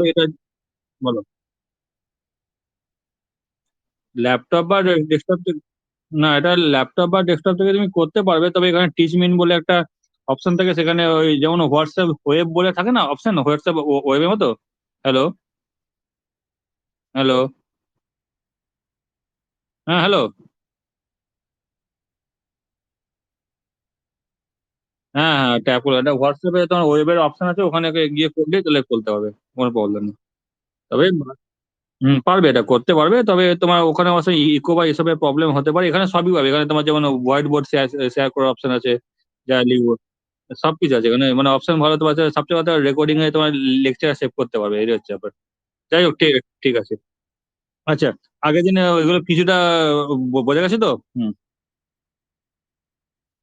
তো এটা বলো। ল্যাপটপ বা ডেস্কটপ, না এটা ল্যাপটপ বা ডেস্কটপ থেকে তুমি করতে পারবে, তবে এখানে টিচমিন বলে একটা অপশন থাকে, সেখানে ওই যেমন হোয়াটসঅ্যাপ ওয়েব বলে থাকে না অপশন, হোয়াটসঅ্যাপ ওয়েবের মতো। হ্যালো, হ্যালো, হ্যাঁ হ্যালো, হ্যাঁ হ্যাঁ ট্যাপ করে এটা হোয়াটসঅ্যাপে তোমার ওয়েবের অপশন আছে, ওখানে গিয়ে করলে তাহলে খুলতে হবে, কোনো প্রবলেম নেই। তবে পারবে, এটা করতে পারবে, তবে তোমার ওখানে অবশ্যই ইকো বা এসবের প্রবলেম হতে পারে, এখানে সবই পাবে, এখানে তোমার যেমন হোয়াইট বোর্ড শেয়ার শেয়ার করার অপশন আছে, যা লিখবো সবকিছু আছে এখানে, মানে অপশন ভালো, তোমার সবচেয়ে কথা রেকর্ডিং এ তোমার লেকচার সেভ করতে পারবে, এই হচ্ছে ব্যাপার। যাই হোক, ঠিক ঠিক আছে। আচ্ছা, আগের দিনে ওইগুলো কিছুটা বোঝা গেছে তো? হুম।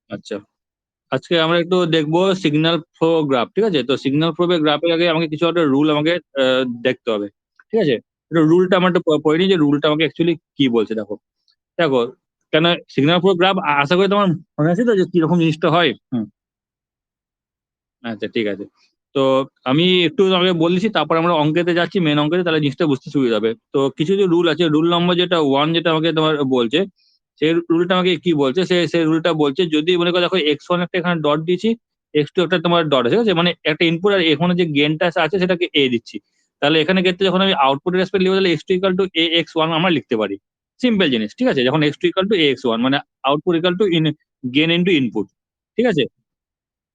আচ্ছা, আজকে আমরা একটু দেখবো সিগন্যাল ফ্লো গ্রাফ, ঠিক আছে? তো সিগন্যাল ফ্লো গ্রাফের আগে আমাকে কিছু একটা রুল আমাকে দেখতে হবে, ঠিক আছে? রুলটা আমার একটু পড়ে নিই, যে রুলটা আমাকে অ্যাকচুয়ালি কি বলছে, দেখো। দেখো, কেন সিগন্যাল ফ্লো গ্রাফ আশা করি তোমার মনে আছে তো যে কিরকম জিনিসটা হয়। হুম। আচ্ছা, ঠিক আছে। তো আমি একটু আগে বলেছি, তারপর আমরা অঙ্কেতে যাচ্ছি, মেন অঙ্কেতে, তাহলে জিনিসটা বুঝতে সুবিধা হবে। তো কিছু যে রুল আছে, রুল নম্বর যেটা ওয়ান, যেটা আমাকে তোমার বলছে, সেই রুলটা আমাকে কি বলছে, সেই রুলটা বলছে, যদি মনে করো দেখো এক্স ওয়ান একটা এখানে ডট দিয়েছি, এক্স টু একটা তোমার ডট আছে, ঠিক আছে, মানে একটা ইনপুট, আর এখানে যে গেনটা আছে সেটাকে এ দিচ্ছি, তাহলে এখানে ক্ষেত্রে যখন আমি আউটপুটের রেসপেক্ট লিখবো, তাহলে x two equal to a x one আমরা লিখতে পারি। সিম্পল জিনিস, ঠিক আছে, যখন x two equal to a x one, মানে output equal to gain into input, ঠিক আছে।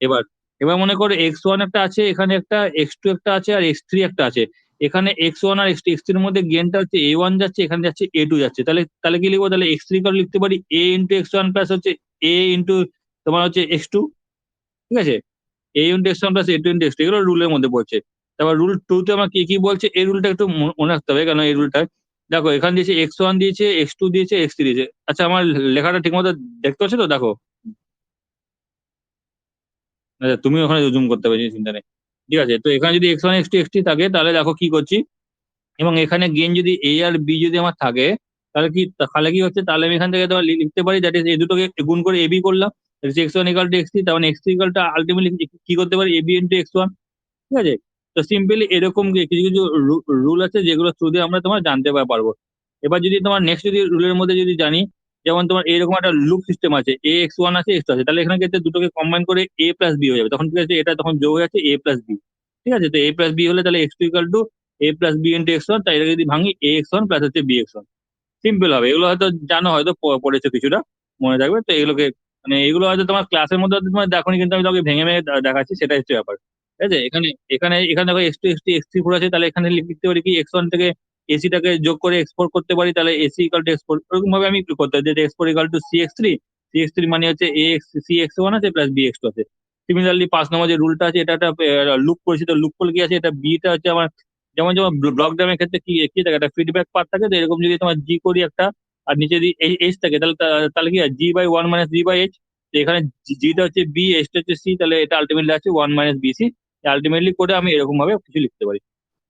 এবার এবার মনে করো এক্স ওয়ান একটা আছে, এখানে একটা এক্স টু একটা আছে, আর এক্স থ্রি একটা আছে। এখানে এক্স ওয়ান আর এক্স থ্রির মধ্যে গেনটা হচ্ছে এ ওয়ান যাচ্ছে, এখানে যাচ্ছে এ টু যাচ্ছে, তাহলে তাহলে কি লিখবো, তাহলে এক্স থ্রি কার লিখতে পারি এ ইন্টু এক্স ওয়ান প্লাস হচ্ছে এ ইন্টু তোমার হচ্ছে এক্স টু, ঠিক আছে। এ ইন্টু এক্স ওয়ান প্লাস এ টু ইন্টু এক্স টু, এগুলো রুলের মধ্যে পড়ছে। তারপর রুল টু তে আমার কি কি বলছে, এই রুলটা একটু মনে রাখতে হবে, কেন এই রুলটা দেখো, এখানে দিয়েছে এক্স ওয়ান দিয়েছে, এক্স টু দিয়েছে, এক্স থ্রি দিয়েছে। আচ্ছা, আমার লেখাটা ঠিক মতো দেখতে পাচ্ছ তো? দেখো, আচ্ছা, তুমি ওখানে জুম করতে পারছি, চিন্তা নেই। ঠিক আছে, তো এখানে যদি X one X two x three থাকে, তাহলে দেখো কি করছি, এবং এখানে গেন যদি এ আর বি যদি আমার থাকে, তাহলে কি হচ্ছে, তাহলে আমি এখান থেকে তোমার লিখতে পারি, দ্যাট ইজ এই দুটোকে গুণ করে এবি করলাম, x one equal to x three, তার মানে x three equal to ultimately কি করতে পারি, এবি ইন্টু এক্স ওয়ান, ঠিক আছে। তো সিম্পলি এরকম কিছু কিছু রুল আছে, যেগুলো থ্রু দিয়ে আমরা তোমার জানতে পারবো। এবার যদি তোমার নেক্সট যদি রুলের মধ্যে যদি জানি, যেমন তোমার এরকম একটা লুপ সিস্টেম আছে, এ এক্স ওয়ান আছে, এক্স আছে, তাহলে এখানে ক্ষেত্রে দুটোকে কম্বাইন করে এ প্লাস বি হয়ে যাবে, তখন কি আছে, এটা তখন যোগ হয়ে যাচ্ছে এ প্লাস বি, ঠিক আছে। তো এ প্লাস বি হলে তাহলে x two equal to A plus B into X one, তাই এটা যদি ভাঙি এ এক্স ওয়ান প্লাস হচ্ছে বি এক্স ওয়ান। সিম্পল হবে, এগুলো হয়তো জানো, হয়তো পড়েছো কিছুটা, মনে থাকবে তো এগুলোকে, মানে এগুলো হয়তো তোমার ক্লাসের মধ্যে হয়তো তোমার দেখোনি, কিন্তু আমি তোমাকে ভেঙে ভেঙে দেখাচ্ছি, সেটা হচ্ছে ব্যাপার, ঠিক আছে। এখানে এখানে এখানে দেখো X two x three x three four আছে, তাহলে এখানে লিখতে পারি কি, এক্স ওয়ান থেকে এসিটাকে যোগ করে এক্সপোর্ট করতে পারি, তাহলে এসি ইকাল টু এক্সপোর্ট, ওরকম ভাবে আমি কি করতে পারি, যে এক্সপোর্ট equal to C X three, C X three মানে হচ্ছে A X C X one আছে প্লাস বি এক্স টু আছে। সিমিলারলি 5 নম্বর যে রুলটা আছে, এটা একটা লুপ করেছি, তো লুপ করলে কি আছে, এটা বিটা হচ্ছে আমার, যেমন যেমন ব্লক ডায়াগ্রামের ক্ষেত্রে কি কি থাকে, একটা ফিডব্যাক পার্ট থাকে, তো এরকম যদি তোমার জি করি একটা, আর নিচে যদি এইচ থাকে, তাহলে তাহলে কি হয়, G by one minus G by H. তো এখানে জিটা হচ্ছে বি, এইচটা হচ্ছে সি, তাহলে এটা আলটিমেটলি আছে one minus B C. Ultimately করে আমি এরকম ভাবে কিছু লিখতে পারি।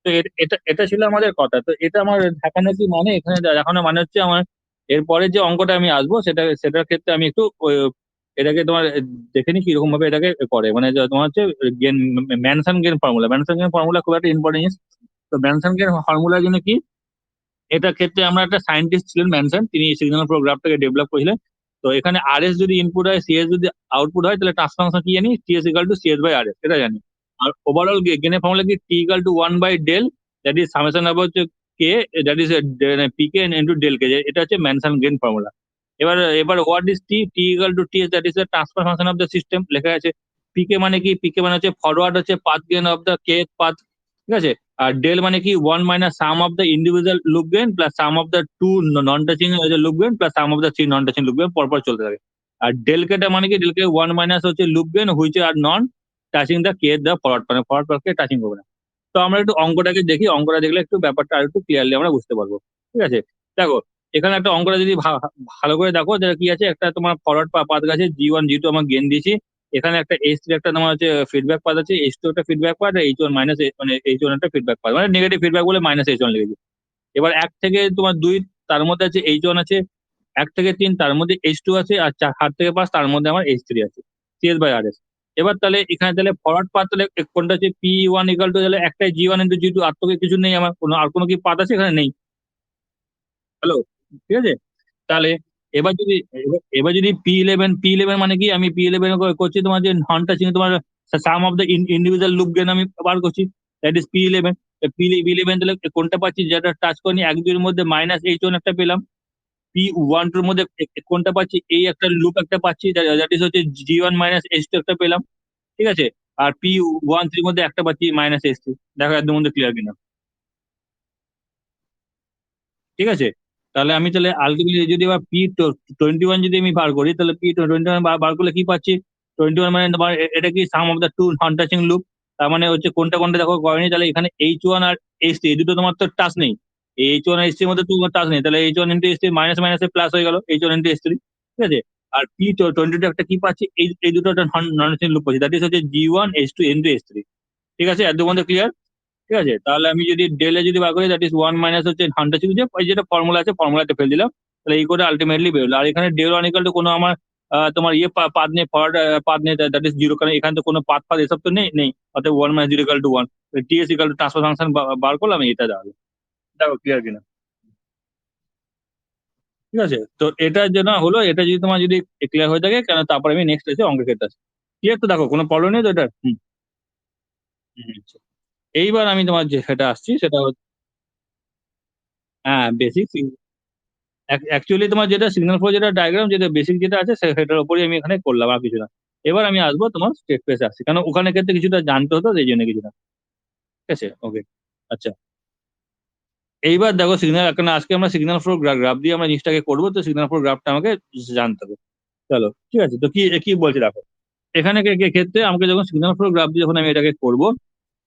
তো এটা এটা ছিল আমাদের কথা, তো এটা আমার দেখানো কি মানে, এখানে দেখানো মানে হচ্ছে আমার এরপরে যে অঙ্কটা আমি আসবো, সেটার ক্ষেত্রে আমি একটু এটাকে তোমার দেখে নি কিরকম ভাবে এটাকে করে, মানে যে তোমার হচ্ছে gain, Manson gain formula, Manson gain formula খুব একটা ইম্পর্টেন্ট জিনিস। তো ম্যানসন গেন ফর্মুলার জন্য কি, এটার ক্ষেত্রে আমরা একটা সায়েন্টিস্ট ছিলেন ম্যানসন, তিনি সিগন্যাল ফ্লো গ্রাফটাকে ডেভেলপ করেছিলেন। তো এখানে আর এস যদি ইনপুট হয়, সিএস যদি আউটপুট হয়, তাহলে ট্রান্সফার ফাংশন কি জানি, TS equal to CS by R S, এটা জানি। আর ওভারঅল গেনের ফর্মুলা কি, T equal to one by del, that is summation of হচ্ছে K, that is PK into del K, এটা হচ্ছে ম্যানসন গেন ফর্মুলা। এবার এবার what is T, T equal to TS, that is the transfer function of the system, লেখা আছে। পিকে মানে কি, পিকে মানে হচ্ছে ফরওয়ার্ড হচ্ছে path gain of the K path, ঠিক আছে। আর ডেল মানে কি, one minus sum of the individual loop gain plus sum of the two non touching loop gain plus sum of the three non touching loop gain, পরপর চলতে থাকে। আর del কেটা মানে কি, ডেল কে ওয়ান মাইনাস হচ্ছে loop gain which are non touching the K the forward, মানে forward পাথকে টাচিং করবে না। তো আমরা একটু অঙ্কটাকে দেখি, অঙ্কটা দেখলে একটু ব্যাপারটা আর একটু ক্লিয়ারলি আমরা বুঝতে পারবো, ঠিক আছে। দেখো, এখানে একটা অঙ্কটা যদি ভালো করে দেখো, যেটা কি আছে, একটা তোমার ফরওয়ার্ড পাথ আছে, জি ওয়ান জি টু আমার গেন দিয়েছি, এখানে একটা এইচ থ্রি একটা তোমার হচ্ছে ফিডব্যাক পাথ আছে, এইচ টু একটা feedback path, H one minus, মানে এইচ ওয়ান একটা ফিডব্যাক পাথ, মানে নেগেটিভ ফিডব্যাক বলে মাইনাস এইচ ওয়ান লিখেছি। এবার এক থেকে তোমার দুই, তার মধ্যে আছে এইচ ওয়ান আছে, এক থেকে তিন তার মধ্যে এইচ টু আছে, আর চার থেকে পাঁচ তার মধ্যে আমার এইচ থ্রি আছে, সিএস বাই আর এস। এবার তাহলে এখানে তাহলে ফরওয়ার্ড পাথ তাহলে কোনটা হচ্ছে P1 = তাহলে একটাই G1 × G2, আর তো কিছু নেই আমার, আর কোনো কি পাথ আছে এখানে? নেই। হ্যালো, ঠিক আছে? তাহলে এবার যদি এবার যদি P11 মানে কি, আমি P11 করছি তোমার যে নন টাচিং তোমার sum of the individual loop gain আমি বার করছি, দ্যাট ইজ P11। P11 তাহলে কোনটা পাচ্ছি, যেটা টাচ করিনি, 1 2 এর মধ্যে -H1 একটা পেলাম। P12 এর মধ্যে কোনটা পাচ্ছি, এই একটা লুপ একটা পাচ্ছি, দ্যাট ইজ হচ্ছে G1 -H2 একটা পেলাম, ঠিক আছে? আর P13 এর মধ্যে একটা পাচ্ছি -H3। দেখো একদম মধ্যে ক্লিয়ার কিনা, ঠিক আছে? তাহলে আমি তাহলে আলটিমেটলি যদি আবার P21 যদি আমি বার করি, তাহলে P21 বার করলে কি পাচ্ছি? 21 মানে তোমার এটা কি sum of the two non touching loop. তার মানে হচ্ছে কোনটা কোনটা দেখো করেনি, তাহলে এখানে H1 আর H3 এই দুটো তোমার তো টাচ নেই। এই H1 আর H3 এর মধ্যে তোমার টাচ নেই, তাহলে H1 × H3 মাইনাস মাইনাসে প্লাস হয়ে গেল H1 × H3, ঠিক আছে? আর P22 একটা কি পাচ্ছি, এই দুটো একটা নন টাচিং লুপ পাচ্ছি, দ্যাট ইজ হচ্ছে G1 H2 × H3, ঠিক আছে? একদম মধ্যে ক্লিয়ার, ঠিক আছে? তাহলে আমি যদি ডেলে যদি বার করি, দ্যাট ইজ 1 মাইনাস হচ্ছে হান্ড্রেড ছিল যে ওই যেটা ফর্মুলা আছে, ফর্মুলাতে ফেল দিলাম, তাহলে এই করে আলটিমেটলি বেরোলো। আর এখানে ডেল 1 = কোনো আমার তোমার ইয়ে পাদ নেই, ফরওয়ার্ড পাদ নেই, দ্যাট ইজ জিরো, কারণ এখানে তো কোনো পাদ ফাদ এসব তো নেই। অর্থাৎ 1 - 0 = 1, টিএস ট্রান্সফার ফাংশন বার করলাম, এটা দাঁড়ালো। দেখো ক্লিয়ার কিনা, ঠিক আছে? তো এটা যে না হলো, এটা যদি তোমার যদি ক্লিয়ার হয়ে থাকে, কেন তারপরে আমি নেক্সট এসে অঙ্কের ক্ষেত্রে আসি। ক্লিয়ার তো? দেখো কোনো প্রবলেম নেই তো এটা? আচ্ছা। এইবার আমি তোমার যে সেটা আসছি সেটা হচ্ছে, হ্যাঁ বেসিক, অ্যাকচুয়ালি তোমার যেটা সিগন্যাল ফ্লো যেটা ডায়াগ্রাম যেটা বেসিক যেটা আছে সেটার উপরই আমি এখানে করলাম, আর কিছু না। এবার আমি আসবো তোমার স্টেট স্পেসে আসছি, কারণ ওখানে ক্ষেত্রে কিছুটা জানতে হতো, সেই জন্য কিছুটা, ঠিক আছে? ওকে, আচ্ছা। এইবার দেখো সিগন্যাল, কারণ আজকে আমরা সিগন্যাল ফ্লো গ্রাফ দিয়ে আমরা জিনিসটাকে করবো, তো সিগন্যাল ফ্লো গ্রাফটা আমাকে জানতে হবে। চলো, ঠিক আছে? তো কি কি বলছি দেখো, এখানে ক্ষেত্রে আমাকে যখন সিগন্যাল ফ্লো গ্রাফ দিয়ে যখন আমি এটাকে করবো,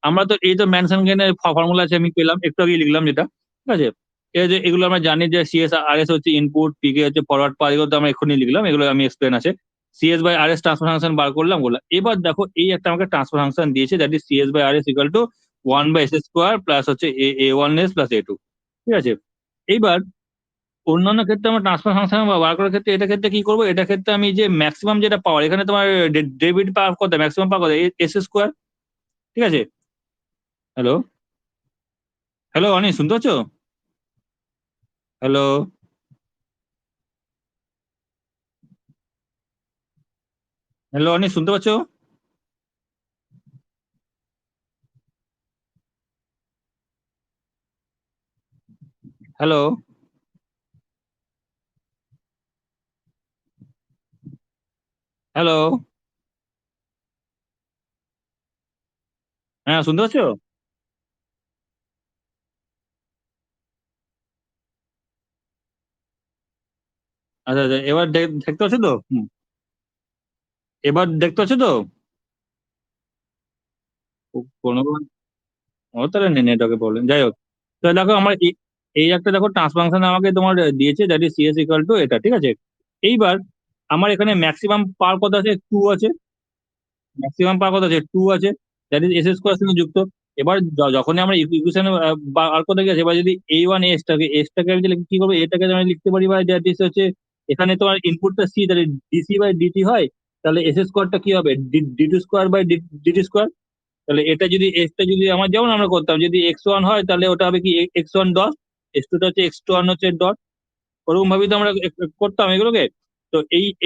আমরা তো এই তো ম্যানসন গেনের ফর্মুলা আছে, আমি পেলাম একটু আগে লিখলাম যেটা, ঠিক আছে? এই যে এগুলো আমরা জানি যে সিএস আর এস হচ্ছে ইনপুট, পিকে হচ্ছে ফরওয়ার্ড পাথ, এগুলো তো আমরা এক্ষুনি লিখলাম, এগুলো আমি এক্সপ্লেন আছে। CS by R S transfer function বার করলাম বললাম। এবার দেখো এই একটা আমাকে ট্রান্সফার ফাংশন দিয়েছে, that is CS by R S equal to 1/s² plus হচ্ছে A1s প্লাস A2, ঠিক আছে? এইবার অন্যান্য ক্ষেত্রে আমরা ট্রান্সফার ফাংশন বার করার ক্ষেত্রে, এটা ক্ষেত্রে কি করবো, এটা ক্ষেত্রে আমি যে ম্যাক্সিমাম যেটা পাওয়ার, এখানে তোমার ডেবিট পাওয়ার কত, ম্যাক্সিমাম পাওয়ার কত, S², ঠিক আছে? হ্যালো, হ্যালো অনিশ, শুনতে পাচ্ছ? হ্যালো, হ্যালো অনিশ, শুনতে পাচ্ছ? হ্যালো, হ্যালো, হ্যাঁ শুনতে পাচ্ছ? আচ্ছা আচ্ছা, এবার দেখতে পাচ্ছ তো? এবার দেখতে পাচ্ছ তো? কোনো, ও তাহলে নেটওয়ার্কের প্রবলেম, যাই হোক। তো দেখো আমার এই একটা দেখো ট্রান্সফাংশন আমাকে তোমার দিয়েছে, that is CS equal to এটা, ঠিক আছে? এইবার আমার এখানে ম্যাক্সিমাম পাওয়ার কত আছে, 2 আছে। ম্যাক্সিমাম পাওয়ার কত আছে, 2 আছে, দ্যাট ইজ S² সঙ্গে যুক্ত। এবার যখনই আমরা ইকুয়েশন বার করতে গেছি, এবার যদি এস টাকে আমি তাহলে কি করবো, এটাকে আমি লিখতে পারি, বা দ্যাট ইজ হচ্ছে এখানে তোমার ইনপুটটা সি, তাহলে DC/dt হয়, তাহলে S² কি হবে, D2² বাই DT²। তাহলে এটা যদি এক্সটা যদি আমার, যেমন আমরা করতাম, যদি x1 হয় তাহলে ওটা হবে কি x1 ডট, x2টা হচ্ছে x1 হচ্ছে ডট, ওরকম ভাবেই তো আমরা করতাম এগুলোকে। তো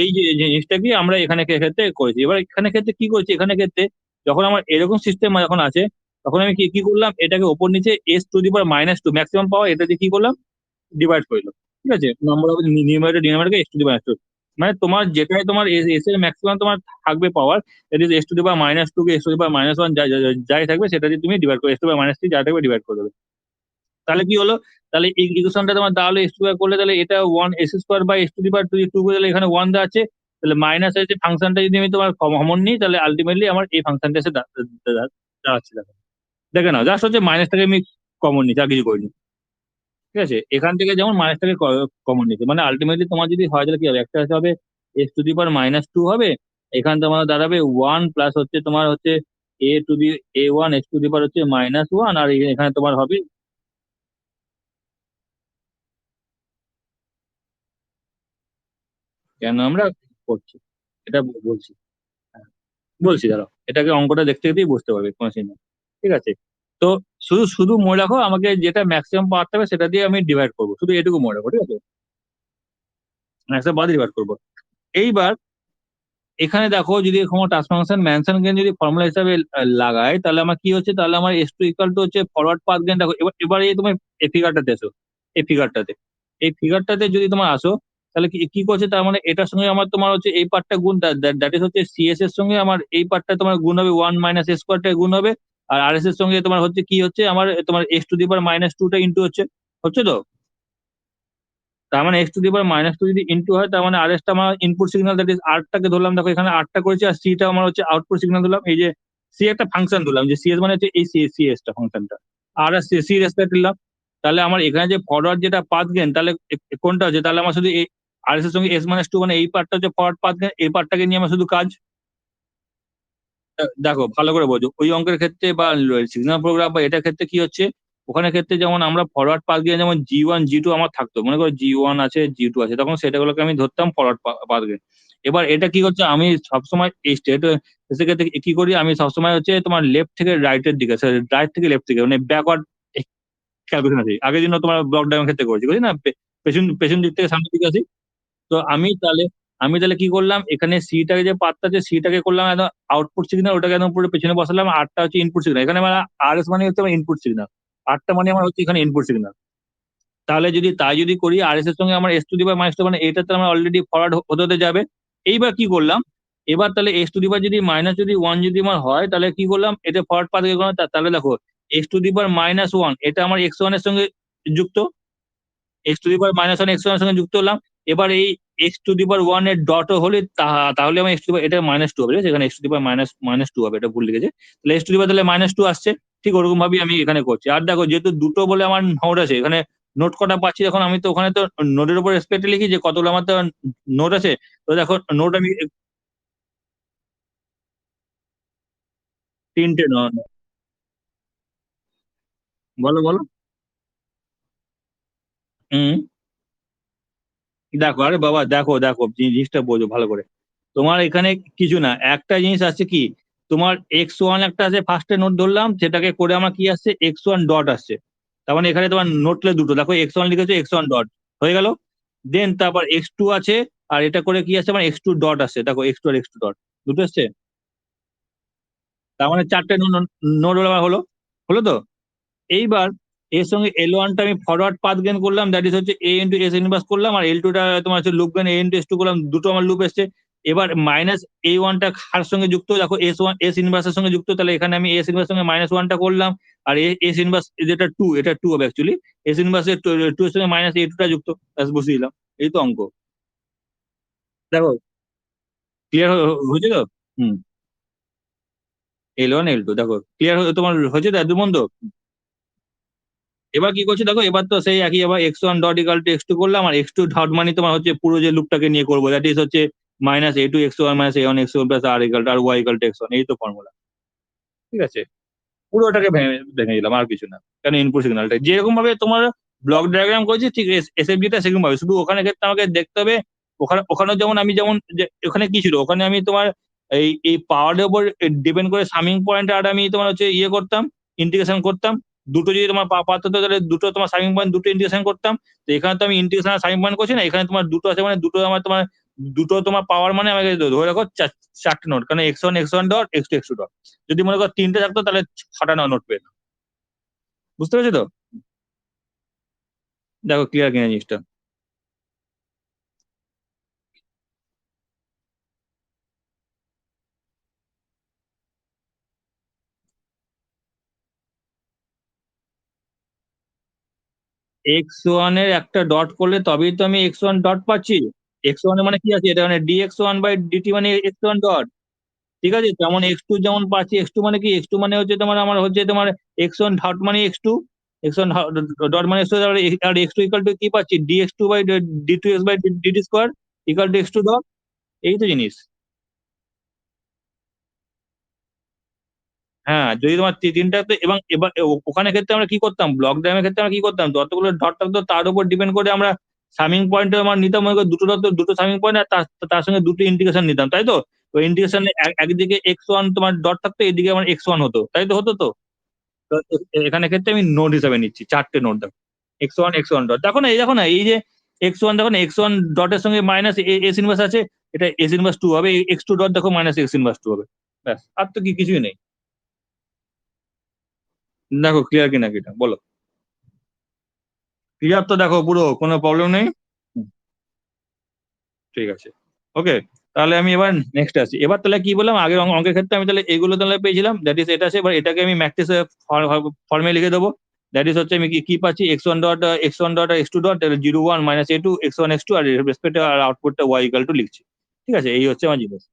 এই যে জিনিসটা কি আমরা এখানে ক্ষেত্রে করেছি। এবার এখানে ক্ষেত্রে কি করছি, এখানে ক্ষেত্রে যখন আমার এরকম সিস্টেম যখন আছে, তখন আমি কি কি করলাম, এটাকে ওপর নিচে S⁻², ম্যাক্সিমাম পাওয়ার এটা দিয়ে কি করলাম, ডিভাইড করলো, ঠিক আছে? নম্বর অফ নিউমারেটর ডিনোমিনেটরকে S⁻², মানে তোমার যেটাই তোমার এস এর ম্যাক্সিমাম তোমার থাকবে পাওয়ার, that is S⁻² K S⁻1 যাই থাকবে সেটা দিয়ে তুমি ডিভাইড করে, S⁻³ যা থাকবে ডিভাইড করে দেবে। তাহলে কি হলো, তাহলে এই ইকুয়েশনটা তোমার দাঁড়ালো S² করলে, তাহলে এটা 1S² বাই S⁻², তাহলে এখানে 1 দেওয়া আছে, তাহলে মাইনাস এর যে ফাংশনটা যদি আমি তোমার কমন নিই, তাহলে আলটিমেটলি আমার এই ফাংশনটা এসে দাঁড়াচ্ছে, দেখো, দেখে নাও, জাস্ট হচ্ছে মাইনাসটাকে আমি কমন নিচ্ছি, আর কিছু করিনি, ঠিক আছে? এখান থেকে যেমন মাইনাসটাকে কমন নিচ্ছে, মানে আলটিমেটলি তোমার যদি হয় তাহলে কি হবে, একটা হচ্ছে হবে S⁻², হবে, এখানে তোমার দাঁড়াবে 1 প্লাস হচ্ছে তোমার হচ্ছে A1 S⁻হচ্ছে -1, আর এখানে তোমার হবে, কেন আমরা করছি এটা বলছি। হ্যাঁ, বলছি দাঁড়াও, এটাকে অঙ্কটা দেখতে দেখতেই বুঝতে পারবে, কোনো চিন্তা নেই। ঠিক আছে? তো শুধু শুধু মনে রাখো, আমাকে যেটা ম্যাক্সিমাম পাওয়ার থাকবে সেটা দিয়ে আমি ডিভাইড করবো, শুধু এটুকু মনে রাখো, ঠিক আছে? ম্যাক্সিমাম পাওয়ার ডিভাইড করবো। এইবার এখানে দেখো, যদি কোনো ট্রান্সফার ফাংশন ম্যানসন গেন যদি ফর্মুলা হিসাবে লাগাই, তাহলে আমার কি হচ্ছে, তাহলে আমার এস টু ইকাল টু হচ্ছে ফরওয়ার্ড পাথ গেন। দেখো এবার এবার এই তুমি এই ফিগারটাতে এসো, এই ফিগারটাতে, এই ফিগারটাতে যদি তোমার আসো, তাহলে কি কি করছে, তার মানে এটার সঙ্গে আমার তোমার হচ্ছে এই পার্টটা গুণ, দ্যাট ইজ হচ্ছে সিএস এর সঙ্গে আমার এই পার্টটা তোমার গুণ হবে, ওয়ান মাইনাস এস স্কোয়ারটা গুণ হবে। আর আর এস এর সঙ্গে তোমার হচ্ছে কি হচ্ছে, আমার তোমার x to the power minus টুটা ইন্টু হচ্ছে, হচ্ছে তো? তার মানে x to the power minus two যদি ইনটু হয়, তার মানে আর এসটা আমার ইনপুট সিগন্যাল, দ্যাট ইজ আরটাকে ধরলাম, দেখো এখানে আরটা করেছি, আর সিটা আমার হচ্ছে আউটপুট সিগন্যাল ধরলাম। এই যে সি একটা ফাংশন ধরলাম, যে সিএস মানে হচ্ছে এই সিএস টা ফাংশনটা, আর সি রেসপেক্ট দিলাম। তাহলে আমার এখানে যে ফরওয়ার্ড যেটা পাথ গেন, তাহলে কোনটা হচ্ছে, তাহলে আমার শুধু এই আর এস এর সঙ্গে এস মাইনাস টু, মানে এই পার্টটা হচ্ছে ফরওয়ার্ড পাথ গেন, এই পার্টটাকে নিয়ে আমার শুধু কাজ। দেখো ভালো করে বোঝো, ওই অঙ্কের ক্ষেত্রে বা সিগন্যাল প্রোগ্রাম বা এটার ক্ষেত্রে কি হচ্ছে, ওখানে ক্ষেত্রে যেমন আমরা ফরওয়ার্ড পাথ গেন, যেমন জি ওয়ান জি টু আমার থাকতো, মনে করো জি ওয়ান আছে জি টু আছে, তখন সেটাগুলোকে আমি ধরতাম ফরওয়ার্ড পাথ গেন। এবার এটা কি করছে, আমি সবসময় এই স্টেট ক্ষেত্রে কি করি, আমি সবসময় হচ্ছে তোমার লেফট থেকে রাইটের দিকে, রাইট থেকে লেফট থেকে, মানে ব্যাকওয়ার্ড ক্যালকুলেশন আছে, আগের জন্য তোমার ব্লক ডায়াগ্রাম ক্ষেত্রে করেছি, বুঝলি না? পেছন পেছন দিক থেকে সামনের দিকে আসি। তো আমি তাহলে কি করলাম, এখানে সিটাকে যে পার্টটা আছে সিটাকে করলাম একদম আউটপুট সিগন্যাল, ওটাকে একদম পুরো পেছনে বসালাম, আরটা হচ্ছে ইনপুট সিগন্যাল, এখানে আমার আর এস মানে হচ্ছে আমার ইনপুট সিগন্যাল, আরটা মানে আমার হচ্ছে এখানে ইনপুট সিগন্যাল। তাহলে যদি তাই যদি করি, আর এস এর সঙ্গে আমার s to the power minus two, মানে এটা তো আমার অলরেডি ফরওয়ার্ড হতে হতে যাবে। এইবার কি করলাম, এবার তাহলে এস টু দি পাওয়ার যদি মাইনাস যদি ওয়ান যদি আমার হয়, তাহলে কি করলাম, এটা ফরওয়ার্ড পাথ করলাম, তাহলে দেখো X to the power minus one এটা আমার এক্স ওয়ান এর সঙ্গে যুক্ত, x to the power minus one x one এর সঙ্গে যুক্ত হলাম। এবার এই x to the power one এর ডট হলে তাহলে আমার এক্স টু দি পাওয়ার এটা মাইনাস টু হবে, ঠিক আছে? এখানে x to the power minus minus two হবে, এটা ভুল লিখেছে। তাহলে এক্স টু দি পাওয়ার তাহলে মাইনাস টু আসছে। ঠিক ওরকম ভাবেই আমি এখানে করছি। আর দেখো, যেহেতু দুটো বলে আমার নোট আছে এখানে, নোট কটা পাচ্ছি এখন, আমি তো ওখানে তো নোটের উপর রেসপেক্ট লিখি যে কতগুলো আমার তো নোট আছে। তো দেখো নোট আমি তিনটে নোট। বলো বলো। হুম। দেখো, আরে বাবা, দেখো দেখো জিনিসটা বোঝো ভালো করে। তোমার এখানে কিছু না, একটা জিনিস আছে কি, তোমার এক্স ওয়ান একটা আছে, ফার্স্টে নোট ধরলাম, সেটাকে করে আমার কি আসছে, এক্স ওয়ান ডট আসছে। তার মানে এখানে তোমার নোটলে দুটো, দেখো এক্স ওয়ান লিখেছো, এক্স ওয়ান ডট হয়ে গেল। দেন তারপর এক্স টু আছে, আর এটা করে কি আসছে, আমার এক্স টু ডট আসছে, দেখো এক্স টু আর এক্স টু ডট দুটো আসছে। তার মানে চারটে নোট আমার হলো, হলো তো? এইবার এর সঙ্গে এল ওয়ানটা আমি ফরওয়ার্ড পাথ গেন করলাম, দ্যাট ইজ হচ্ছে এ ইন্টু এস ইনভার্স করলাম, আর এল টুটা তোমার হচ্ছে লুপ গেন এ ইন্টু এস টু করলাম, দুটো আমার লুপ এসছে। এবার মাইনাস এ ওয়ানটা কার সঙ্গে যুক্ত, দেখো এস ওয়ান এস ইনভার্সের সঙ্গে যুক্ত, তাহলে এখানে আমি এস ইনভার্স সঙ্গে মাইনাস ওয়ানটা করলাম। আর এস ইনভার্স যেটা টু, এটা টু হবে অ্যাকচুয়ালি, এস ইনভার্স টু এর সঙ্গে মাইনাস এ টুটা যুক্ত, ব্যাস বসিয়ে দিলাম। এই তো অঙ্ক। দেখো ক্লিয়ার হয়েছে তো? হুম। এল ওয়ান এল টু, দেখো ক্লিয়ার তোমার হয়েছে তো, দু বন্ধু? এবার কি করছি দেখো, এবার তো সেই একই, এবার x one dot equal to x two করলাম, আর এক্স টু ডট মানে তোমার হচ্ছে পুরো যে লুপটাকে নিয়ে করবো, দ্যাট ইজ হচ্ছে minus a two x one minus a one x one plus আর ইকাল টু আর y equal to x one, এই তো ফর্মুলা। ঠিক আছে? পুরোটাকে ভেঙে ভেঙে দিলাম, আর কিছু না। কারণ ইনপুট সিগন্যালটা যেরকম ভাবে তোমার ব্লক ডায়াগ্রাম করেছি, ঠিক এসএফজিটা সেরকম ভাবে, শুধু ওখানে ক্ষেত্রে আমাকে দেখতে হবে, ওখানে ওখানে যেমন আমি যেমন ওখানে কি ছিল, ওখানে আমি তোমার এই পাওয়ারের উপর ডিপেন্ড করে সামিং পয়েন্ট আর আমি তোমার হচ্ছে ইয়ে করতাম, ইন্টিগ্রেশন করতাম। দুটো যদি তোমার পাওয়ার হতো, তাহলে দুটো তোমার সামিং পয়েন্ট দুটো ইন্টিগ্রেশন করতাম। তো এখানে তো আমি ইন্টিগ্রেশন আর সামিং পয়েন্ট করছি না, এখানে তোমার দুটো আছে, মানে দুটো আমার তোমার দুটো তোমার পাওয়ার, মানে আমাকে ধরে রাখো চারটে নোট, কারণ x one dot x two x two dot. যদি মনে করো তিনটে থাকতো, তাহলে ছটা নোট পেতাম। বুঝতে পেরেছো তো? দেখো ক্লিয়ার কিনা জিনিসটা। এক্স ওয়ান এর একটা ডট করলে তবেই তো আমি এক্স ওয়ান ডট পাচ্ছি। এক্স ওয়ান মানে কি আছে, এটা মানে d x one by d t মানে এক্স ওয়ান ডট। ঠিক আছে, যেমন এক্স টু যেমন পাচ্ছি, এক্স টু মানে কি, এক্স টু মানে হচ্ছে তোমার আমার হচ্ছে তোমার এক্স ওয়ান ডট মানে x two, x one dot মানে এক্স টু, আর এক্স টু ইকাল টু কি পাচ্ছি, d x two by d two x by DT square equal to x two dot. এই তো জিনিস। হ্যাঁ, যদি তোমার তিনটাতে, এবং এবার ওখানে ক্ষেত্রে আমরা কি করতাম, ব্লক ডায়াগ্রামের ক্ষেত্রে আমরা কি করতাম, যতগুলো ডট থাকতো তার উপর ডিপেন্ড করে আমরা সামিং পয়েন্ট আমার নিতাম, মনে করো দুটো ডট, দুটো সামিং পয়েন্ট, আর তার তার সঙ্গে দুটো ইন্টিগ্রেশন নিতাম, তাই তো? তো ইন্টিগ্রেশন একদিকে x1 তোমার ডট থাকতো, এদিকে আমার x1 হতো, তাই তো হতো তো। তো এখানে ক্ষেত্রে আমি নোড হিসাবে নিচ্ছি, 4টে নোড দেখো, x1 ডট দেখো না, এই দেখো না, এই যে x1 দেখো না, x1 ডটের সঙ্গে মাইনাস এস ইনভার্স আছে, এটা এস ইনভার্স 2 হবে, x2 ডট দেখো মাইনাস এক্স ইনভার্স 2 হবে, ব্যাস, আর তো কিছুই নেই। দেখো ক্লিয়ার কিনা কিটা বলো। ক্লিয়ার তো, দেখো পুরো কোনো প্রবলেম নেই। হুম, ঠিক আছে, ওকে। তাহলে আমি এবার নেক্সট আসি, এবার তাহলে কি বললাম, আগের অঙ্কের ক্ষেত্রে আমি তাহলে এগুলো তাহলে পেয়েছিলাম, দ্যাট ইজ এটা আছে, এবার এটাকে আমি ম্যাট্রিক্স ফর্মে লিখে দেবো। দ্যাট ইজ হচ্ছে আমি কি পাচ্ছি, x1 dot x2 dot 0 1 minus a2 x1 x2 আর রেসপেক্টে আর আউটপুটটা y ইকুয়াল টু লিখছি। ঠিক আছে, এই হচ্ছে আমার জিনিস।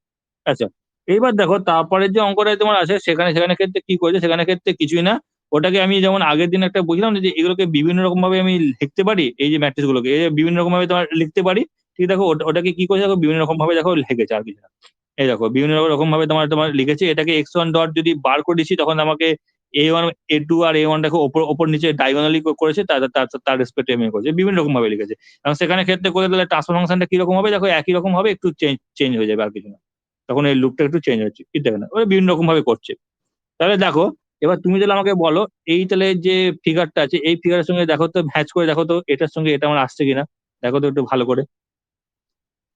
আচ্ছা, এইবার দেখো তারপরের যে অঙ্কটা তোমার আছে, সেখানে সেখানে ক্ষেত্রে কি করেছে, সেখানে ক্ষেত্রে কিছুই না, ওটাকে আমি যেমন আগের দিন একটা বুঝলাম যে এগুলোকে বিভিন্ন রকম ভাবে আমি লিখতে পারি, এই যে ম্যাট্রিক্স গুলোকে এই যে বিভিন্ন রকম ভাবে তোমার লিখতে পারি। ঠিক, দেখো ওটাকে কি করেছে, দেখো বিভিন্ন রকম ভাবে দেখো লিখেছে আর কিছু না। এই দেখো বিভিন্ন রকম ভাবে তোমার তোমার লিখেছে, এটাকে x1 ডট যদি বার করে দিচ্ছি, তখন আমাকে a1 a2 আর a1 দেখো ওপর ওপর নিচে ডায়াগোনালি করেছে, তার তার তার রেসপেক্টে এম করেছে, বিভিন্ন রকম ভাবে লিখেছে। এবং সেখানে ক্ষেত্রে করে দিলে ট্রান্সফার ফাংশনটা কিরকম হবে, দেখো একই রকম হবে, একটু চেঞ্জ চেঞ্জ হয়ে যাবে আর কিছু না। তখন এই লুকটা একটু চেঞ্জ হচ্ছে, কি দেখে না, ওরা বিভিন্ন রকম ভাবে করছে। তাহলে দেখো, এবার তুমি তাহলে আমাকে বলো, এই তাহলে যে ফিগারটা আছে, এই ফিগারের সঙ্গে দেখো তো, ম্যাচ করে দেখো তো এটার সঙ্গে এটা আমার আসছে কিনা, দেখো তো একটু ভালো করে,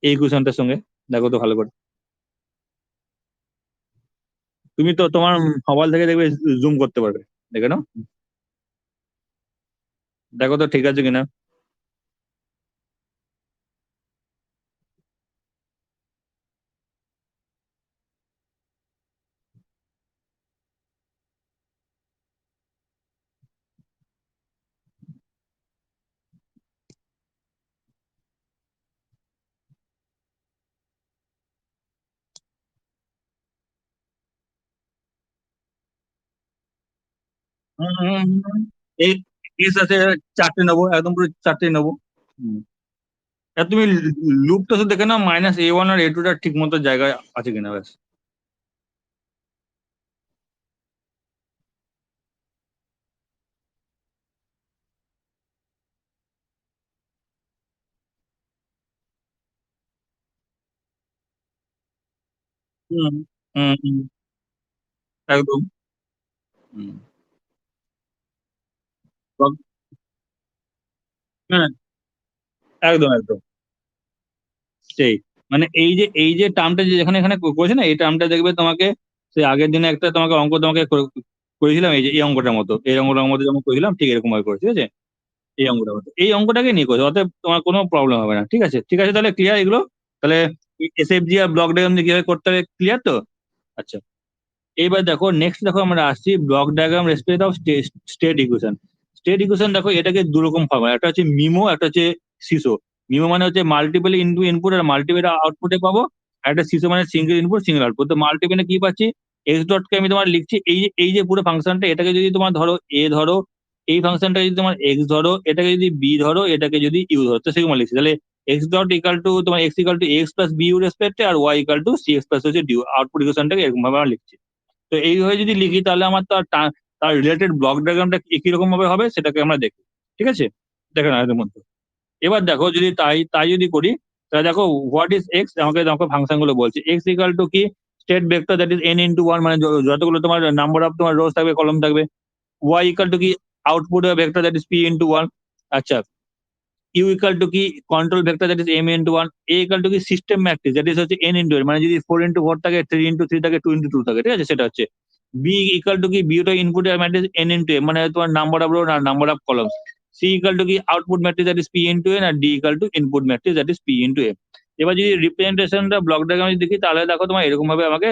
এই ইকুয়েশনটার সঙ্গে দেখো তো ভালো করে। তুমি তো তোমার মোবাইল থেকে দেখবে, জুম করতে পারবে, দেখে নাও, দেখো তো ঠিক আছে কিনা। হুম, হুম, হুম। এই এস আছে, 4টে নেবো, একদম পুরো 4টে নেবো। হুম। আর তুমি লুপটা শুধু দেখে নাও, -a1 আর a2টা ঠিক মতো জায়গায় আছে কিনা, ব্যাস। হুম, হুম, হুম, একদম। হুম। হ্যাঁ, একদম একদম সেই, মানে এই যে টার্মটা যে এখানে এখানে করেছে না, এই টার্মটা দেখবে তোমাকে, সে আগের দিনে একটা তোমাকে অঙ্ক তোমাকে করেছিলাম, এই যে এই অঙ্কটার মতো, এই অঙ্কটার মধ্যে যেমন করেছিলাম, ঠিক এরকম ভাবে করে, ঠিক আছে। এই অঙ্কটার মতো, এই অঙ্কটাকে নিয়ে করেছে, অতএব তোমার কোনো প্রবলেম হবে না, ঠিক আছে, ঠিক আছে, তাহলে ক্লিয়ার এগুলো। তাহলে এসএফজি আর ব্লক ডায়াগ্রাম দিয়ে কিভাবে করতে হবে, ক্লিয়ার তো। আচ্ছা, এইবার দেখো নেক্সট, দেখো আমরা আসছি block diagram respect of state equation. State equation দেখো, এটাকে দু রকম ফর্মুলা, একটা হচ্ছে মিমো, একটা হচ্ছে সিসো। মিমো মানে হচ্ছে মাল্টিপল ইনটু ইনপুট আর মাল্টিপল আউটপুটে পাবো, আর একটা সিসো মানে সিঙ্গেল ইনপুট সিঙ্গেল আউটপুট। তো মাল্টিপলে কি পাচ্ছি, এক্স ডট কে আমি তোমার লিখছি, এই যে পুরো ফাংশনটা, এটাকে যদি তোমার ধরো এ ধরো, এই ফাংশনটা যদি তোমার এক্স ধরো, এটাকে যদি বি ধরো, এটাকে যদি ইউ ধরো, তো সেরকম লিখছি, তাহলে এক্স ডট ইকাল টু তোমার x equal to x plus B U রেসপেক্টে, আর y equal to C x plus হচ্ছে ডিউ, আউটপুট ইকুয়েশনটাকে এরকম ভাবে আমরা লিখছি। তো এইভাবে যদি লিখি, তাহলে আমার তার রিলেটেড ব্লক ডায়াগ্রামটা একই রকম ভাবে হবে, সেটাকে আমরা দেখি। ঠিক আছে, দেখে না এর মধ্যে। এবার দেখো যদি তাই তাই যদি করি, তাহলে দেখো হোয়াট ইজ এক্স, আমাকে দেখো ফাংশন গুলো বলছে, এক্স ইকাল টু কি, state vector that is an into one, মানে যতগুলো তোমার নাম্বার অফ তোমার রোজ থাকবে, কলম থাকবে। ওয়াই ইকাল টু কি, output vector that is p into one. আচ্ছা, ইউ ইকাল টু কি, control vector that is m into one. A equal to কি, সিস্টেম ম্যাট্রিক্স দ্যাট ইজ হচ্ছে এন ইন্টু এন, মানে যদি 4 into 4 থাকে, 3 into 3 থাকে, 2 into 2 থাকে, ঠিক আছে, সেটা হচ্ছে। বি ইকাল টু কি, বিটা input matrix n into m, মানে তোমার নাম্বার অফ রো আর number of column. C equal to কি, output matrix that is p into n, আর d equal to input matrix that is p into m. এবার যদি রিপ্রেজেন্টেশনটা block diagram দেখি, তাহলে দেখো তোমার এরকম ভাবে আমাকে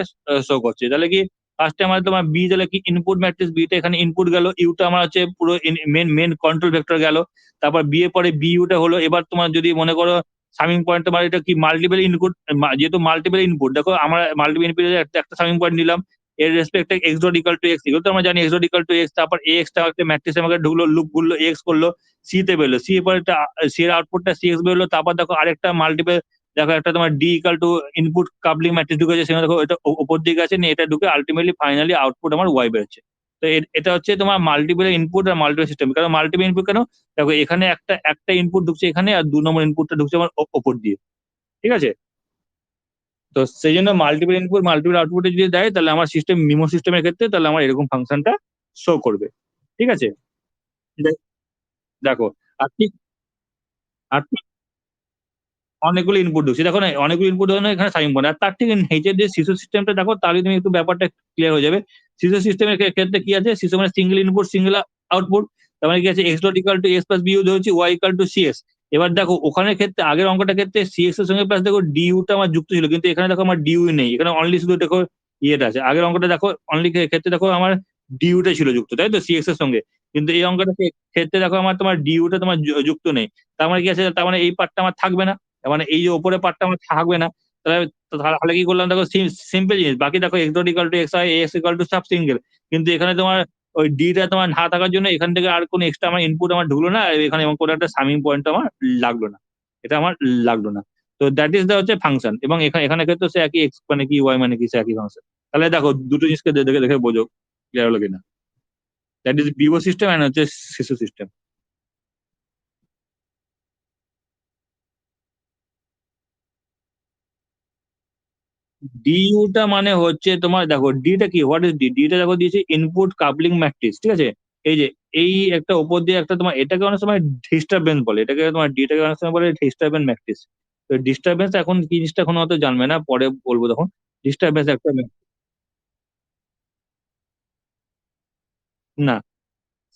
শো করছে, তাহলে কি, ফার্স্টে আমার তোমার বি, তাহলে কি ইনপুট ম্যাট্রিক্স, বিটা এখানে ইনপুট গেল, ইউটা আমার হচ্ছে পুরো মেন মেন কন্ট্রোল ভেক্টর গেল। তারপর বি এর পরে বি ইউটা হলো, এবার তোমার যদি মনে করো সামিং পয়েন্ট, তোমার এটা কি মাল্টিপল ইনপুট, যেহেতু মাল্টিপল ইনপুট, দেখো আমরা মাল্টিপল ইনপুট একটা সামিং পয়েন্ট নিলাম, এর রেসপেক্টে x dot equal to x, এগুলো তো আমরা জানি x dot equal to x, তারপর এ এক্স টা একটা ম্যাট্রিক্স আমাকে ঢুকলো, লুপ গুলো এক্স করলো, সি তে বেরোলো, সি এর পরে সি এর আউটপুটটা সি এক্স বেরোলো, তারপর দেখো আরেকটা মাল্টিপল, দেখো একটা তোমার D equal to input coupling matrix ঢুকেছে, সেখানে দেখো এটা উপর দিকে আছে, নিয়ে এটা ঢুকে আলটিমেটলি ফাইনালি আউটপুট আমার ওয়াই বেরোচ্ছে। তো এটা হচ্ছে তোমার মাল্টিপল ইনপুট আর মাল্টিপল সিস্টেম, কারণ মাল্টিপল ইনপুট কেন, দেখো এখানে একটা একটা ইনপুট ঢুকছে এখানে, আর 2 নম্বর ইনপুটটা ঢুকছে আমার ওপর দিয়ে। ঠিক আছে, তো সেই জন্য মাল্টিপল ইনপুট মাল্টিপল আউটপুটে যদি দেয় তাহলে আমার সিস্টেম মিমো সিস্টেমের ক্ষেত্রে তাহলে আমার এরকম ফাংশনটা শো করবে। ঠিক আছে? দেখো, আর ঠিক আর ঠিক অনেকগুলো ইনপুট ঢুকছে দেখো না, অনেকগুলো ইনপুট ধরে এখানে সাইন বলে আর তার থেকে নিচের যে শিশু সিস্টেমটা দেখো তাহলে তুমি একটু ব্যাপারটা ক্লিয়ার হয়ে যাবে। শিশু সিস্টেমের ক্ষেত্রে কি আছে, শিশু মানে সিঙ্গেল ইনপুট সিঙ্গেল আউটপুট। তার মানে কি আছে, x dot equal to s plus b ধরেছি, ওয়াই ইকাল টু সিএস। এবার দেখো ওখানের ক্ষেত্রে আগের অঙ্কটার ক্ষেত্রে সিএক্স এর সঙ্গে প্লাস দেখো ডিইউটা আমার যুক্ত ছিল, কিন্তু এখানে দেখো আমার ডিইউ নেই, এখানে অনলি শুধু দেখো ইয়েটা আছে। আগের অঙ্কটা দেখো অনলি ক্ষেত্রে দেখো আমার ডিইউটা ছিল যুক্ত, তাই তো সিএক্স এর সঙ্গে। কিন্তু এই অঙ্কটা ক্ষেত্রে দেখো আমার তোমার ডিইউটা তোমার যুক্ত নেই। তার মানে কি আছে, তার মানে এই পার্টটা আমার থাকবে না, তার মানে এই যে ওপরের পার্টটা আমার থাকবে না। তাহলে তাহলে কি করলাম দেখো, সিম্পল জিনিস। বাকি দেখো x dot equal to x I x equal two sub single, কিন্তু এখানে তোমার ওই ডিটা তোমার না থাকার জন্য এখান থেকে আর কোনো এক্সট্রা আমার ইনপুট আমার ঢুকলো না, আর এখানে এবং কোনো একটা সামিং পয়েন্ট আমার লাগলো না, এটা আমার লাগলো না। তো দ্যাট ইজ দা হচ্ছে ফাংশন, এবং এখানে এখানে ক্ষেত্রে সে একই এক্স মানে কি ওয়াই মানে কি সে একই ফাংশন। তাহলে দেখো দুটো জিনিসকে দেখে দেখে বোঝো ক্লিয়ার হলো কিনা। দ্যাট ইজ বিভো সিস্টেম অ্যান্ড হচ্ছে শিশু সিস্টেম। ডিইউটা মানে হচ্ছে তোমার দেখো ডিটা কি, হোয়াট ইজ ডি, ডিটা দেখো দিয়েছে ইনপুট কাপলিং ম্যাট্রিক্স, ঠিক আছে? এই যে এই একটা উপর দিয়ে একটা তোমার এটাকে অনেক সময় ডিস্টারবেন্স বলে, এটাকে তোমার ডিটাকে অনেক সময় বলে ডিস্টারবেন্স ম্যাট্রিক্স। তো ডিস্টারবেন্স এখন কি জিনিসটা এখন অত জানবে না, পরে বলবো তখন। ডিস্টারবেন্স একটা না,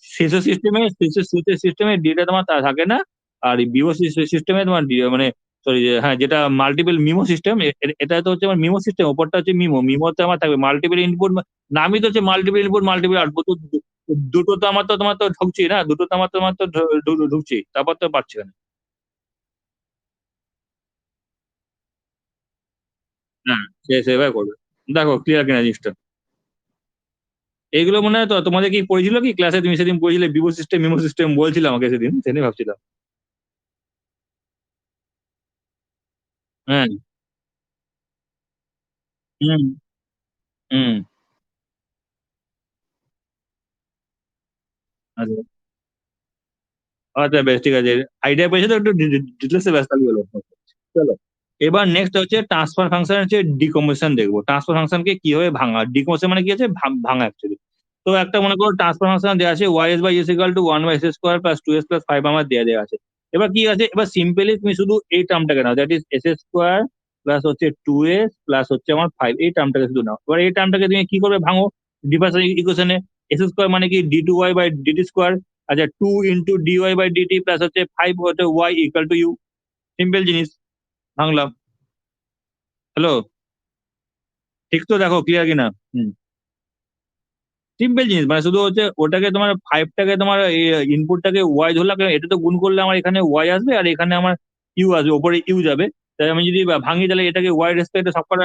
শিশু সিস্টেমে শিশু শিশু সিস্টেমে ডিটা তোমার থাকে না। আর বিভো সিস্টেমে তোমার মানে সরি, হ্যাঁ যেটা মাল্টিপল মিমো সিস্টেম, এটা তো হচ্ছে আমার মিমো সিস্টেম, ওপরটা হচ্ছে মিমো, মিমোতে আমার থাকবে মাল্টিপল ইনপুট। নামই তো হচ্ছে মাল্টিপল ইনপুট মাল্টিপল আউটপুট। দুটো তো আমার তো তোমার তো ঢুকছি না, দুটো তো আমার তোমার তো ঢুকছি, তারপর তো পাচ্ছি না। হ্যাঁ, সে সেভাবে করবে। দেখো ক্লিয়ার কিনা জিনিসটা। এইগুলো মনে হয় তো তোমাদের কি পড়েছিল কি ক্লাসে, তুমি সেদিন পড়েছিলে বিভো সিস্টেম মিমো সিস্টেম বলছিল আমাকে সেদিন, সেদিন ভাবছিলাম। হ্যাঁ। হুম। হুম। আচ্ছা। আচ্ছা বেশ ঠিক আছে, আইডিয়া পেয়েছো তো, একটু ডিটেলসে ব্যস্ত হলো। চলো, এবার নেক্সট হচ্ছে ট্রান্সফার ফাংশন হচ্ছে ডিকম্পোজিশন দেখবো, ট্রান্সফার ফাংশনকে কিভাবে ভাঙা, ডিকম্পোজিশন মানে কি আছে ভাঙা অ্যাকচুয়ালি। তো একটা মনে করো ট্রান্সফার ফাংশন দেওয়া আছে y s by s equal to one by s square plus two s plus five আমার দেওয়া আছে। এবার কি আছে, এবার সিম্পলি তুমি শুধু এই টার্মটাকে নাও, that is s square plus হচ্ছে টু এস প্লাস হচ্ছে আমার ফাইভ, এই টার্মটাকে শুধু নাও। এবার এই টার্মটাকে তুমি কি করবে, ভাঙো ডিফারেন্সিয়াল ইকুয়েশনে। এস স্কোয়ার মানে কি d two y by DT square. আচ্ছা, two into d y by dt plus হচ্ছে ফাইভ হচ্ছে y equal to u. Simple জিনিস, ভাঙলাম। হ্যালো, ঠিক তো, দেখো ক্লিয়ার কিনা। হুম। সিম্পল জিনিস, মানে শুধু হচ্ছে ওটাকে তোমার ফাইভটাকে তোমার ইনপুটটাকে ওয়াই ধরলাম, কারণ এটা তো গুণ করলে আমার এখানে ওয়াই আসবে আর এখানে আমার ইউ আসবে, ওপরে ইউ যাবে। তাই আমি যদি ভাঙি তাহলে এটাকে ওয়াই রেসপেক্টে সবকটা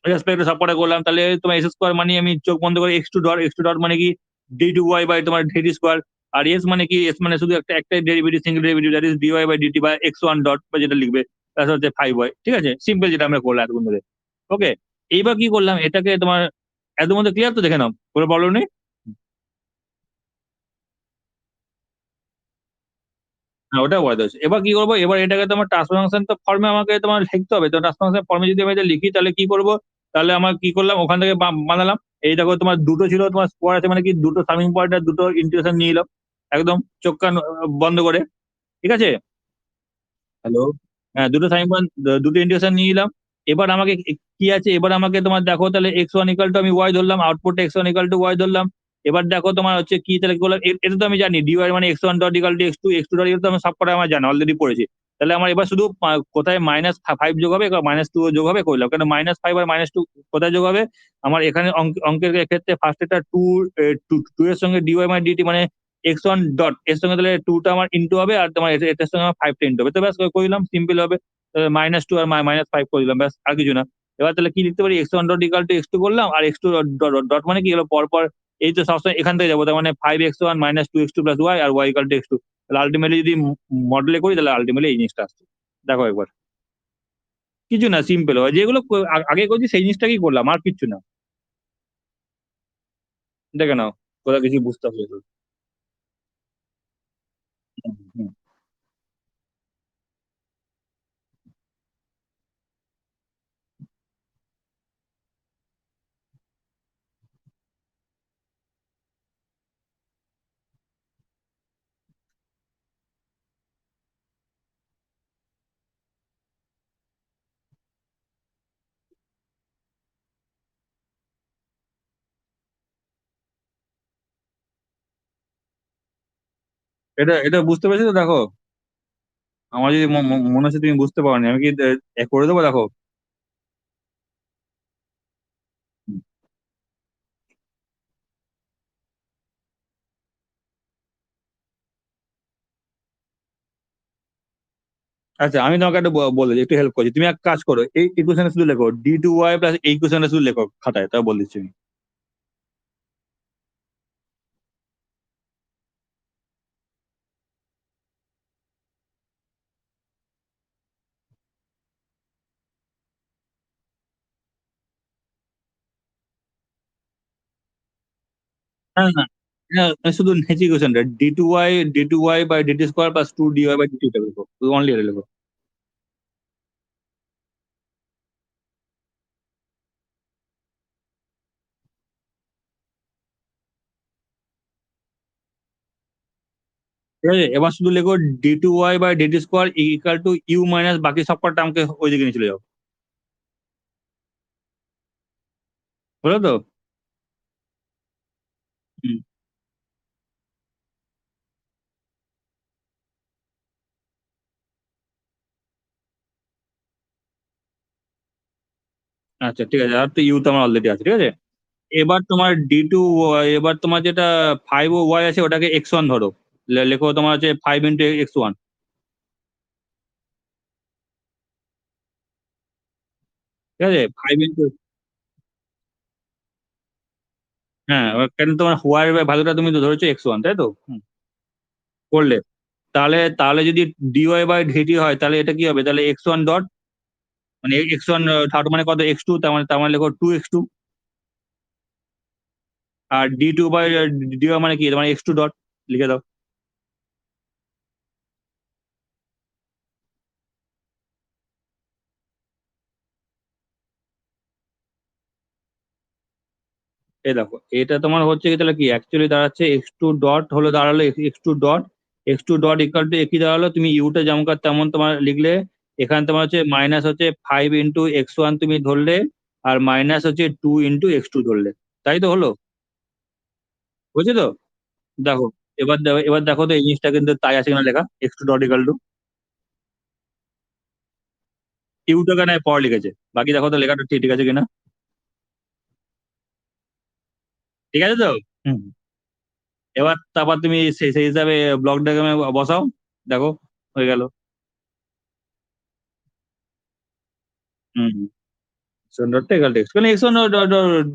রেসপেক্টে সবকটা করলাম, তাহলে তোমার এস স্কোয়ার মানে আমি চোখ বন্ধ করে এক্স টু ডট মানে কি ডি টু ওয়াই বাই তোমার ডি স্কোয়ার। আর এস মানে কি, এস মানে শুধু একটা একটা derivative single derivative, that is d y by d t বা এক্স ওয়ান ডট বা যেটা লিখবে, তারপর হচ্ছে ফাইভ ওয়াই। ঠিক আছে, সিম্পল যেটা আমরা করলাম এতক্ষণ ধরে। ওকে, এইবার কি করলাম, এটাকে তোমার এত মধ্যে ক্লিয়ার তো, দেখে নাও করে বলো নি। হ্যাঁ, ওটা ওয়াইড আছে। এবার কি করবো, এবার এটাকে তোমার ট্রান্সফার ফাংশন তো ফর্মে আমাকে তোমার লিখতে হবে, তো ট্রান্সফার ফাংশন ফর্মে যদি আমি এটা লিখি তাহলে কি করবো, তাহলে আমার কি করলাম ওখান থেকে বানালাম। এই দেখো তোমার দুটো ছিল তোমার স্কোয়ার আছে মানে কি দুটো সামিং পয়েন্ট আর দুটো ইন্টিগ্রেশন নিয়ে এলাম, একদম চোখ কান বন্ধ করে। ঠিক আছে। হ্যালো। হ্যাঁ, দুটো সাইন পয়েন্ট, দুটো ইন্টিগ্রেশন নিয়ে নিলাম। এবার আমাকে কি আছে, এবার আমাকে তোমার দেখো তাহলে এক্স ওয়ান ইকাল টু আমি ওয়াই ধরলাম, output x one equal to y ধরলাম। এবার দেখো তোমার হচ্ছে কি, তাহলে কি করলাম, এটা তো আমি জানি ডিওয়াই মানে x one dot equal to x two dot equal to আমি সব কটা আমার জানা অলরেডি পড়েছি। তাহলে আমার এবার শুধু কোথায় মাইনাস ফাইভ যোগ হবে, মাইনাস টু যোগ হবে করলাম, কারণ মাইনাস ফাইভ আর মাইনাস টু কোথায় যোগ হবে, আমার এখানে অঙ্কের ক্ষেত্রে ফার্স্ট এটা টু, টু এর সঙ্গে ডিওয়াই মানে ডিটি মানে এক্স ওয়ান ডট এর সঙ্গে তাহলে টুটা আমার ইন্টু হবে, আর তোমার এটার সঙ্গে আমার ফাইভটা ইন্টু হবে, তো ব্যাস করলাম সিম্পল হবে। মাইনাস টু আর মাইনাস ফাইভ করে দিলাম, ব্যাস আর কিছু না। এবার তাহলে কি লিখতে পারি, x one dot equal to x two করলাম, আর এক্স টু ডট মানে কি হলো পরপর, এই তো সবসময় এখান থেকে যাবো, তার মানে five x one minus two x two plus y আর y equal to x two. তাহলে আলটিমেটলি যদি মডেলে করি তাহলে আলটিমেটলি এই জিনিসটা আসছে। দেখো একবার, কিছু না, সিম্পল হয় যেগুলো আগে করছি সেই জিনিসটাই করলাম, আর কিচ্ছু না। দেখে নাও, কোথাও কিছু বুঝতে হবে তো। হুম, হুম। এটা এটা বুঝতে পেরেছি তো, দেখো আমার যদি মনে হচ্ছে তুমি বুঝতে পারোনি, আমি কি করে দেবো, দেখো। হুম। আচ্ছা, আমি তোমাকে একটা বলে দিই, একটু হেল্প করছি, তুমি এক কাজ করো, এই ইকুয়েশনে শুধু লেখো D2y প্লাস এই ইকুয়েশনে শুধু লেখো খাতায়, তা বলে দিচ্ছি আমি। হ্যাঁ, না, শুধু নেচি ইকুয়েশনটা D2y by DT square plus 2dy by DT টা লেখো, শুধু অনলি এটা লেখো। ঠিক আছে, এবার শুধু লেখো D2y by DT square equal to u minus বাকি সব কটা আমাকে ওইদিকে নিয়ে চলে যাও। হলো তো? হুম। আচ্ছা ঠিক আছে, আর তো ইউ তো আমার অলরেডি আছে, ঠিক আছে। এবার তোমার এবার তোমার যেটা 5 ও y আছে ওটাকে x1 ধরো। লেখো তোমার হচ্ছে 5 × x1। ঠিক আছে, 5 × হ্যাঁ, কেন তোমার y এর ভ্যালুটা তুমি তো ধরেছো x1, তাই তো? করলে তাহলে তাহলে যদি dy বাই dt হয়, তাহলে এটা কি হবে, তাহলে x1 ডট, মানে x1 থার্ড মানে কত, x2, তার মানে লেখো 2x2। R d2 by dy মানে কি, মানে x2 ডট, লিখে দাও। এই দেখো, এটা তোমার হচ্ছে কি, তাহলে কি অ্যাকচুয়ালি দাঁড়াচ্ছে x2 ডট, হলো দাঁড়ালো x2 dot, x2 dot equal two কি দাঁড়ালো, তুমি ইউটা যেমন তেমন তোমার লিখলে। এখানে তোমার হচ্ছে মাইনাস হচ্ছে 5 × x1 তুমি ধরলে, আর মাইনাস হচ্ছে 2 × x2 ধরলে। তাই তো হলো? বুঝছো তো? দেখো, এবার দেখো তো এই জিনিসটা কিন্তু তাই আছে কিনা লেখা, x2 dot equal two Yuta কেন পর লিখেছে, বাকি দেখো তো লেখাটা ঠিক ঠিক আছে কিনা। ঠিক আছে তো? হুম। এবার তারপর তুমি সেই সেই হিসাবে ব্লক ডায়াগ্রামে বসাও, দেখো হয়ে গেল। হুম। ডটটা ইকাল টেক্সট, কারণ এক্স ওয়ান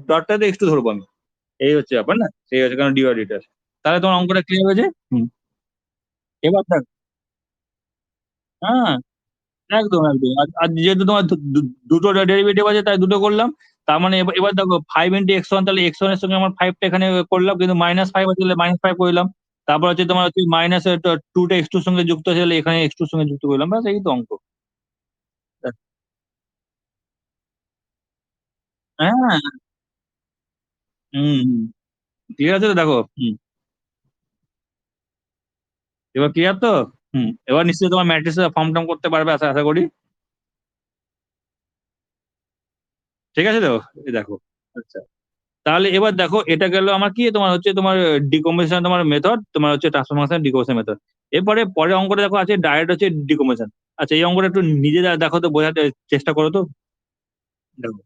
ডটটাতে এক্স টু ধরবো আমি। এই হচ্ছে ব্যাপার না, সেই হচ্ছে কারণ ডিওর ডিটার। তাহলে তোমার অঙ্কটা ক্লিয়ার হয়েছে। হুম। এবার দেখ। হ্যাঁ, একদম একদম, আর যেহেতু তোমার দুটো ডেরিভেটিভ আছে তাই দুটো করলাম। তার মানে এবার এবার দেখো 5 × x1, তাহলে x1 এর সঙ্গে আমার 5টা এখানে করলাম, কিন্তু -5 আছে, তাহলে -5 করলাম। তারপর হচ্ছে তোমার হচ্ছে মাইনাস 2টা x2 সঙ্গে যুক্ত আছে, তাহলে এখানে x2 সঙ্গে যুক্ত করলাম, ব্যাস এই তো অঙ্ক। হ্যাঁ। হুম হুম। ঠিক আছে তো, দেখো। হুম। এবার ক্লিয়ার তো? হুম। এবার নিশ্চয়ই তোমার ম্যাট্রিক্সের ফর্ম টর্ম করতে পারবে, আশা আশা করি। ঠিক আছে তো? এই দেখো। আচ্ছা, তাহলে এবার দেখো, এটা গেল আমার কি, তোমার হচ্ছে তোমার ডিকম্পোজিশন, তোমার মেথড, তোমার হচ্ছে ট্রান্সফরমেশন ডিকম্পোজিশন মেথড। এরপরে পরের অঙ্কটা দেখো আছে ডাইরেক্ট হচ্ছে ডিকম্পোজিশন। আচ্ছা, এই অঙ্কটা একটু নিজে দেখো তো, বোঝাতে চেষ্টা করো তো। দেখো,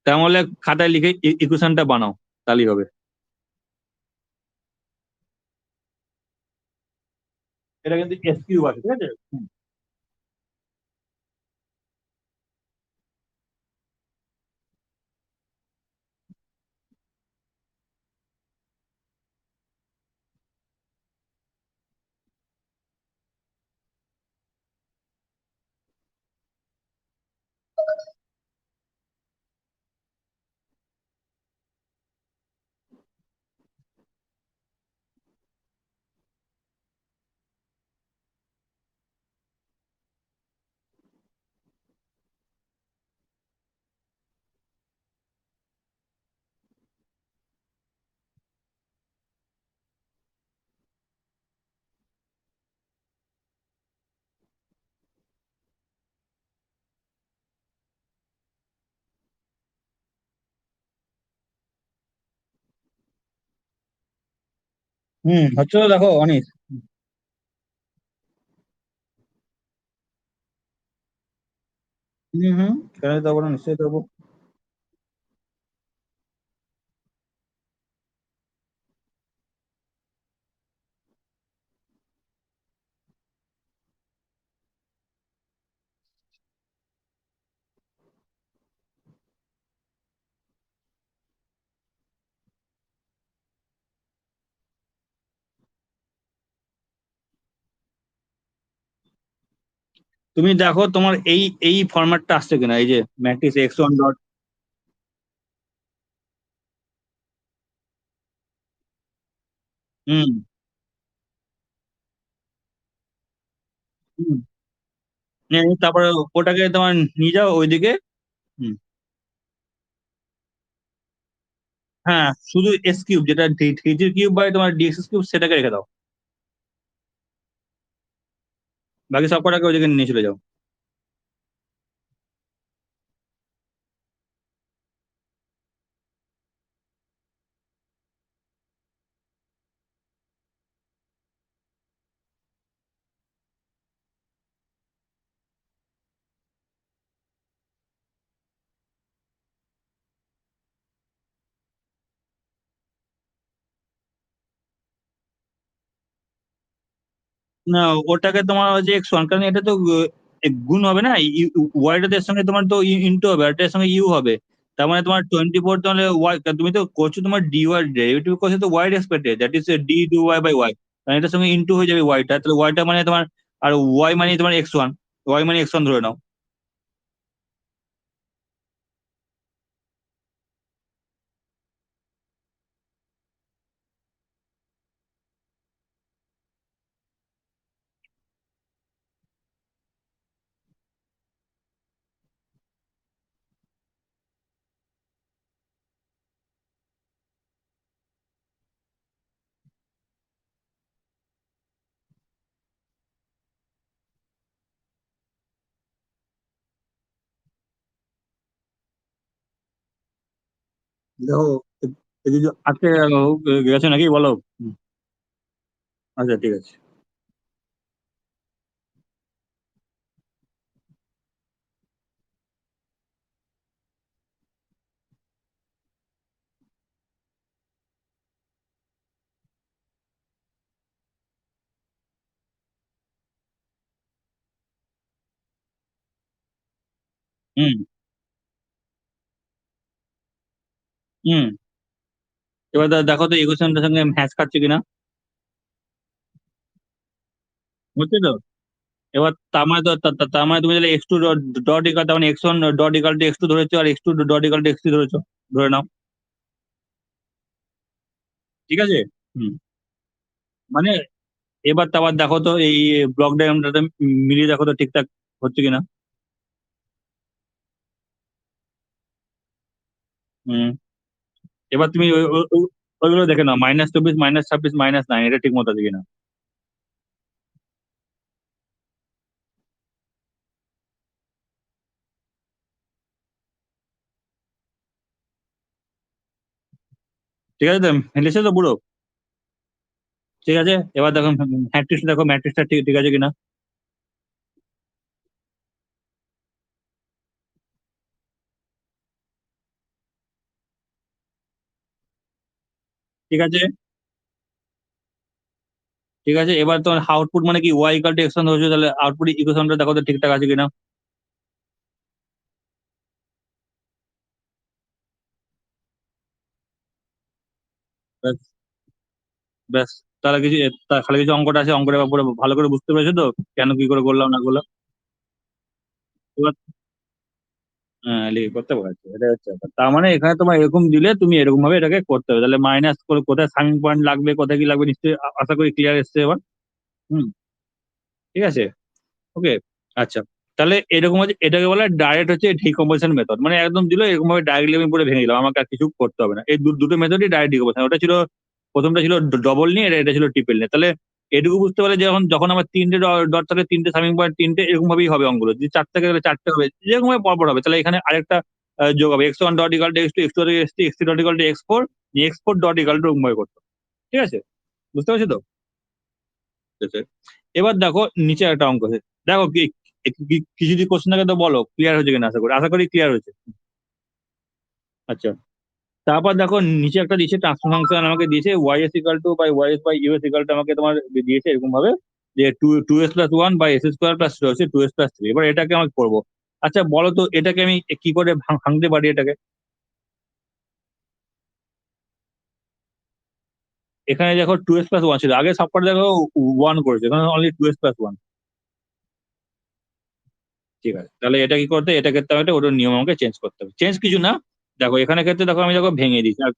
তাহলে খাতায় লিখে ইকুয়েশনটা বানাও, তাহলেই হবে। এটা কিন্তু এস কিউ আছে, ঠিক আছে। হুম। হচ্ছে তো দেখো অনিস। হুম, কেন দেবো না, নিশ্চয়ই দেবো। তুমি দেখো তোমার এই এই ফরম্যাটটা আসছে কিনা, এই যে ম্যাট্রিক্স এক্স ওয়ান ডট। হুম হুম। তারপরে ওটাকে তোমার নিয়ে যাও ওইদিকে। হুম। হ্যাঁ, শুধু এস কিউব, যেটা থ্রি কিউব বাই তোমার ডিএক্স কিউব, সেটাকে রেখে দাও। বাকি সব কটাকে ওইদিকে নিয়ে চলে যাও। না, ওটাকে তোমার হচ্ছে এক্স ওয়ান, কারণ এটা তো গুণ হবে না। ওয়াইটার সঙ্গে তোমার তো ইন্টু হবে, আর এটার সঙ্গে ইউ হবে। তার মানে তোমার 24, তাহলে ওয়াই, তুমি তো করছো তোমার ডি ওয়াই ডেরিভেটিভ করছো তো ওয়াই রেসপেক্টে, that is d d y by y. কারণ এটার সঙ্গে ইন্টু হয়ে যাবে ওয়াইটা, তাহলে ওয়াইটা মানে তোমার, আর ওয়াই মানে তোমার এক্স ওয়ান, ওয়াই মানে এক্স ওয়ান ধরে নাও। দেখো, এই যে আজকে গেছে নাকি বলো? হুম, আচ্ছা ঠিক আছে। হুম হুম। এবার দেখো তো ইকুয়েশনটার সঙ্গে ম্যাচ খাচ্ছে কিনা। বুঝছো তো? এবার তার মানে তো তার মানে তুমি যদি এক্স টু ডট ইকাল, তার মানে x one dot equal to x two ধরেছো, আর x two dot equal to x three ধরেছো, ধরে নাও। ঠিক আছে। হুম। মানে এবার তো আবার দেখো তো এই ব্লক ডায়াগ্রামটাতে মিলিয়ে দেখো তো ঠিকঠাক হচ্ছে কিনা। হুম। এবার তুমি ওইগুলো দেখে নাও, -24, -26, -9, এটা ঠিক মতো আছে কিনা। ঠিক আছে তো, মিলেছে তো পুরো? ঠিক আছে, এবার দেখো ম্যাট্রিক্সটা, দেখো ম্যাট্রিক্সটা ঠিক ঠিক আছে কিনা। ঠিক আছে। ঠিক আছে, এবার তোমার আউটপুট মানে কি, y equal to x one ধরেছো, তাহলে আউটপুট ইকুয়েশনটা দেখো তো ঠিকঠাক আছে কিনা। ব্যাস ব্যাস। তাহলে কিছু, তাহলে কিছু অঙ্কটা আছে, অঙ্কটা পুরো ভালো করে বুঝতে পেরেছো তো, কেন কি করে করলাম না করলাম। এবার হ্যাঁ, লিখে করতে পারছো, এটা হচ্ছে ব্যাপার। তার মানে এখানে তোমার এরকম দিলে তুমি এরকম ভাবে এটাকে করতে হবে, তাহলে মাইনাস করে কোথায় সামিং পয়েন্ট লাগবে, কোথায় কি লাগবে, নিশ্চয়ই আশা করি ক্লিয়ার এসছে এবার। হুম। ঠিক আছে। ওকে। আচ্ছা, তাহলে এরকম হচ্ছে, এটাকে বলে ডাইরেক্ট হচ্ছে ডিকম্পোজিশন মেথড, মানে একদম দিল এরকম ভাবে ডাইরেক্টলি আমি পুরো ভেঙে দিলাম, আমাকে আর কিছু করতে হবে না। এই দুটো মেথডই ডাইরেক্ট ডিকম্পোজিশন। ওটা ছিল, প্রথমটা ছিল ডবল নিয়ে, এটা ছিল ট্রিপল নিয়ে। তাহলে এটুকু বুঝতে পারলে, যখন যখন আমার তিনটে ডট থাকে, তিনটে সামিং পয়েন্ট, তিনটে এরকম ভাবেই হবে অঙ্কগুলো। যদি চারটে গেলে চারটে হবে, যেরকম ভাবে পরপর হবে। তাহলে এখানে আরেকটা যোগ হবে, x one dot equal to x two, x two x three, x three dot equal to x four, x four dot equal to এরকম ভাবে করতে হবে। ঠিক আছে। বুঝতে পারছো তো? ঠিক আছে। এবার দেখো নিচে একটা অঙ্ক আছে। দেখো কি কিছু যদি কোশ্চেন থাকে তো বলো, ক্লিয়ার হয়েছে কিনা, আশা করি ক্লিয়ার হয়েছে। আচ্ছা, তারপর দেখো নিচে একটা দিয়েছে, ট্রান্সফার ফাংশন আমাকে দিয়েছে, y s equal to by y s by u s equal to আমাকে তোমার দিয়েছে এরকম ভাবে, যে two s plus one by s square plus হচ্ছে টু এস প্লাস থ্রি। এবার এটাকে আমি করবো। আচ্ছা বলো তো এটাকে আমি কি করে ভাঙতে পারি এটাকে? এখানে দেখো টু এস প্লাস ওয়ান ছিল, আগে সবকটা দেখো ওয়ান করেছে, এখানে only two s plus one. ঠিক আছে, তাহলে এটা কি করতে, এটা ক্ষেত্রে আমাকে ওটার নিয়ম আমাকে চেঞ্জ করতে হবে। চেঞ্জ কিছু না, দেখো এখানে ক্ষেত্রে দেখো আমি দেখো ভেঙে দিচ্ছি আর,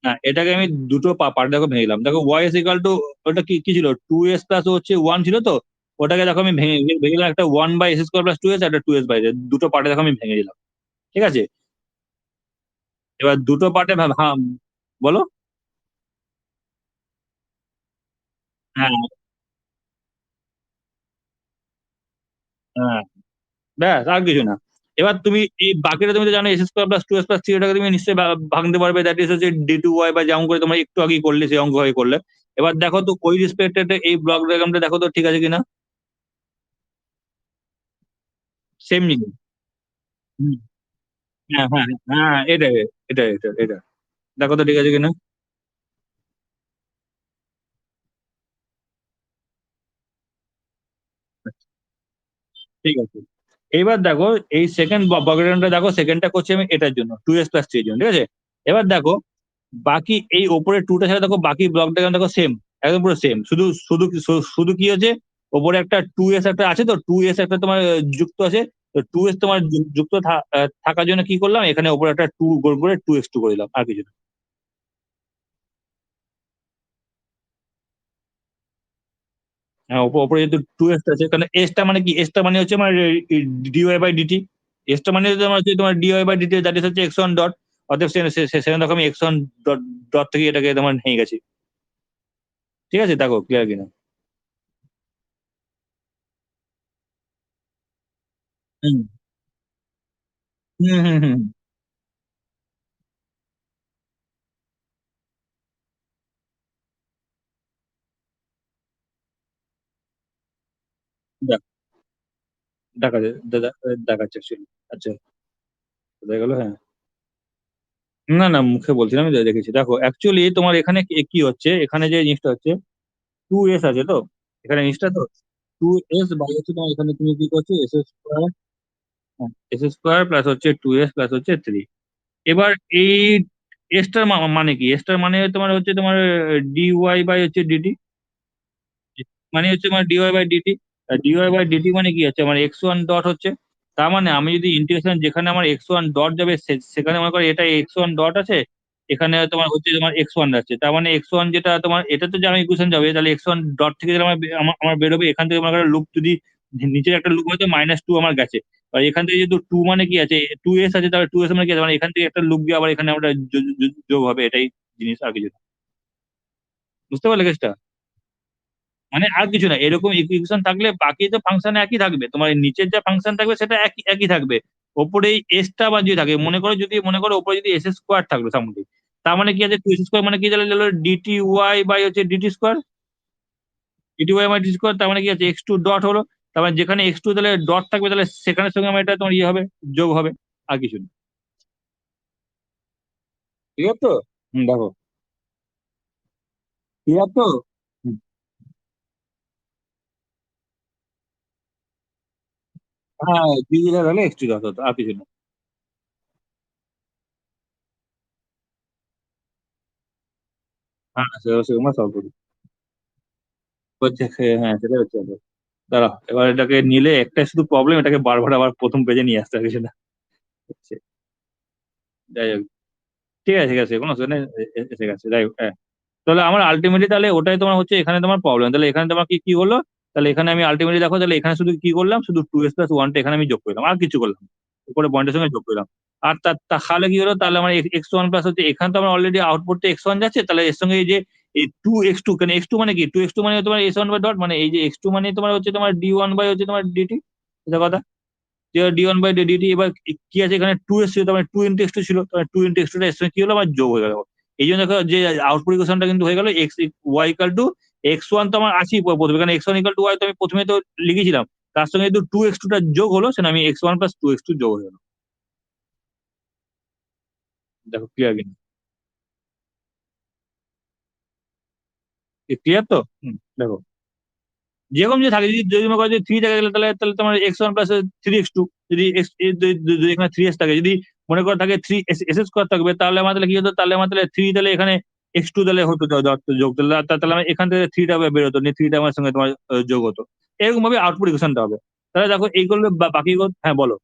হ্যাঁ এটাকে আমি দুটো পার্ট দেখো ভেঙে দিলাম। দেখো ওয়াই এস ইকাল টু, ওটা কি কি ছিল, টু এস প্লাস হচ্ছে ওয়ান ছিল তো, ওটাকে দেখো আমি ভেঙে ভেঙে দিলাম, একটা one by s square plus two s, একটা টু এস বাই, দুটো পার্টে দেখো আমি ভেঙে দিলাম। ঠিক আছে, এবার দুটো পার্টে বলো। হ্যাঁ, হ্যাঁ, ব্যাস আর কিছু না। এবার তুমি এই বাকিটা তুমি তো জানো, s square plus two s plus three, ওটাকে তুমি নিশ্চয়ই ভাঙতে পারবে, দ্যাট ইজ হচ্ছে ডি টু ওয়াই, বা যেমন করে তোমরা একটু আগে করলে সেই অঙ্ক হয়ে করলে। এবার দেখো তো ওই রেসপেক্টেড এই ব্লক ডায়াগ্রামটা দেখো তো ঠিক আছে কিনা। সেম জিনিস। হুম, হ্যাঁ, হ্যাঁ, হ্যাঁ, এটাই, এটা দেখো তো ঠিক আছে কিনা। ঠিক আছে, এইবার দেখো এই সেকেন্ড বক্ররেখাটা দেখো, সেকেন্ডটা করছি আমি এটার জন্য, টু এস প্লাস থ্রি এর জন্য, ঠিক আছে। এবার দেখো বাকি এই ওপরে টুটা ছাড়া দেখো বাকি ব্লক ডায়াগ্রাম দেখো সেম, একদম পুরো সেম, শুধু শুধু শুধু কি হচ্ছে, ওপরে একটা টু এস একটা আছে, তো টু এস একটা তোমার যুক্ত আছে, তো টু এস তোমার যুক্ত থাকার জন্য কি করলাম, এখানে ওপরে একটা টু গোল করে টু এক্স টু করে দিলাম, আর কিছু না। হ্যাঁ, ওপরে যেহেতু টু এস আছে, কারণ এসটা মানে কি, এসটা মানে হচ্ছে আমার ডিওয়াই বাই ডিটি, এসটা মানে হচ্ছে তোমার d y by d t, that is হচ্ছে এক্স ওয়ান ডট, অতএব সেখানে দেখো আমি এক্স ওয়ান ডট ডট থেকে এটাকে তোমার নিয়ে গেছি। ঠিক আছে, দেখো ক্লিয়ার কিনা। হুম, হুম, হুম, হুম, দেখ, দেখাচ্ছে actually। আচ্ছা, দেখা গেল, হ্যাঁ। না না, মুখে বলছিলাম, আমি দেখেছি, দেখো অ্যাকচুয়ালি তোমার এখানে কি কি হচ্ছে, এখানে যে জিনিসটা হচ্ছে, টু এস আছে তো, এখানে জিনিসটা তো টু এস বাই হচ্ছে তোমার, এখানে তুমি কি করছো, S square, S square plus হচ্ছে টু এস প্লাস হচ্ছে থ্রি। এবার এই এসটার মানে কি, এসটার মানে তোমার হচ্ছে তোমার ডি ওয়াই বাই হচ্ছে ডিটি, মানে হচ্ছে আমার d y by d t. D y by d t মানে কি হচ্ছে, আমার এক্স ওয়ান ডট হচ্ছে, তার মানে আমি যদি ইন্টিগ্রেশন যেখানে আমার এক্স ওয়ান ডট যাবে সেখানে মনে করো এটা এক্স ওয়ান ডট আছে, এখানে তোমার হচ্ছে তোমার এক্স ওয়ান যাচ্ছে, তার মানে এক্স ওয়ান যেটা তোমার এটা তো যে আমি ইকুয়েশন যাবে, তাহলে এক্স ওয়ান ডট থেকে যেটা আমার বেরোবে, এখান থেকে মনে করো লুপ যদি নিচের একটা লুপ হয়তো মাইনাস টু আমার গেছে, আর এখান থেকে যেহেতু টু মানে কি আছে, টু এস আছে, তাহলে টু এস মানে কি আছে, মানে এখান থেকে একটা লুপ গিয়ে আবার এখানে আমরা যোগ হবে, এটাই জিনিস, আর কিছু না। বুঝতে পারলে কেসটা? মানে আর কিছু না, এরকম ইকুয়েশন থাকলে বাকি তো ফাংশন একই থাকবে, তোমার নিচের যা ফাংশন থাকবে সেটা একই একই থাকবে, ওপরে এই এসটা বা যদি থাকে, মনে করো ওপরে যদি এস স্কোয়ার থাকলো সামথিং, তার মানে কি আছে, টু এস স্কোয়ার মানে কি, তাহলে ডিটি ওয়াই বাই হচ্ছে d t square, d t y by DT square, তার মানে কি আছে, এক্স টু ডট হলো, তার মানে যেখানে এক্স টু তাহলে ডট থাকবে, তাহলে সেখানের সঙ্গে আমার এটা তোমার ইয়ে হবে, যোগ হবে, আর কিছু না। ঠিক আছে তো? দেখো ক্লিয়ার তো? হুম, হ্যাঁ, ডিটি হলে এক্স টু ডট হতো, আর কিছু না। হ্যাঁ, সেরকম সলভ করি, হচ্ছে, হ্যাঁ সেটাই হচ্ছে। দাঁড়াও, এবার এটাকে নিলে একটাই শুধু প্রবলেম, এটাকে বারবার আবার প্রথম পেজে নিয়ে আসতে হবে, কিছু না হচ্ছে। যাই হোক, ঠিক আছে, ঠিক আছে, কোনো অসুবিধা নেই, এসে গেছে, যাই হোক, হ্যাঁ। তাহলে আমার আলটিমেটলি তাহলে ওটাই তোমার হচ্ছে, এখানে তোমার প্রবলেম, তাহলে এখানে তোমার কি কি হলো, তাহলে এখানে আমি আলটিমেটলি দেখো, তাহলে এখানে শুধু কি করলাম, শুধু টু এস প্লাস ওয়ানটা এখানে আমি যোগ করলাম, আর কিছু করলাম না। উপরে পয়েন্টের সঙ্গে যোগ করলাম। আর তাহলে কি হলো, তাহলে আমার এক্স ওয়ান প্লাস হচ্ছে, এখানে তো আমার অলরেডি আউটপুটে এক্স ওয়ান যাচ্ছে, তাহলে এর সঙ্গে এই যে এই টু এক্স টু, কেন এক্স টু মানে কি, টু এক্স টু মানে তোমার এস ওয়ান বাই ডট, মানে এই যে এক্স টু মানে তোমার হচ্ছে তোমার ডি ওয়ান বাই হচ্ছে তোমার ডিটি, এটা কথা, ডি ওয়ান বাই ডিটি। এবার কি আছে, এখানে টু এস ছিল, তার মানে টু ইন্টু এক্স টু ছিল, টু ইন্টু এক্স টু এর সঙ্গে কি হলো, আমার যোগ হয়ে গেল। এই জন্য দেখো যে আউটপুট ইকুয়েশনটা কিন্তু হয়ে গেল x y equal to x one তো আমার আছেই প্রথমে, কারণ x one equal to y তো আমি প্রথমে তো লিখেছিলাম, তার সঙ্গে কিন্তু টু এক্স টুটা যোগ হলো, সেটা আমি x one plus two x two যোগ হয়ে গেল। দেখো ক্লিয়ার কিনা? ক্লিয়ার তো? দেখো যেরকম যে থাকে, যদি যদি মনে করো যে থ্রি থাকে, তাহলে তাহলে তোমার x one plus three x two, যদি এক্স যদি এখানে থ্রি এস থাকে, যদি মনে করো থাকে থ্রি এস এস স্কোয়ার থাকবে, তাহলে আমার তাহলে কি হতো, তাহলে আমার তাহলে থ্রি, তাহলে এখানে এক্স টু তাহলে হতো যোগ, তাহলে তাহলে আমার এখান থেকে থ্রিটা বেরোতো, নিয়ে থ্রিটা আমার সঙ্গে তোমার যোগ হতো। এরকম ভাবে আউটপুট ইকুয়েশনটা হবে। তাহলে দেখো এইগুলো বাকি হ্যাঁ বলো।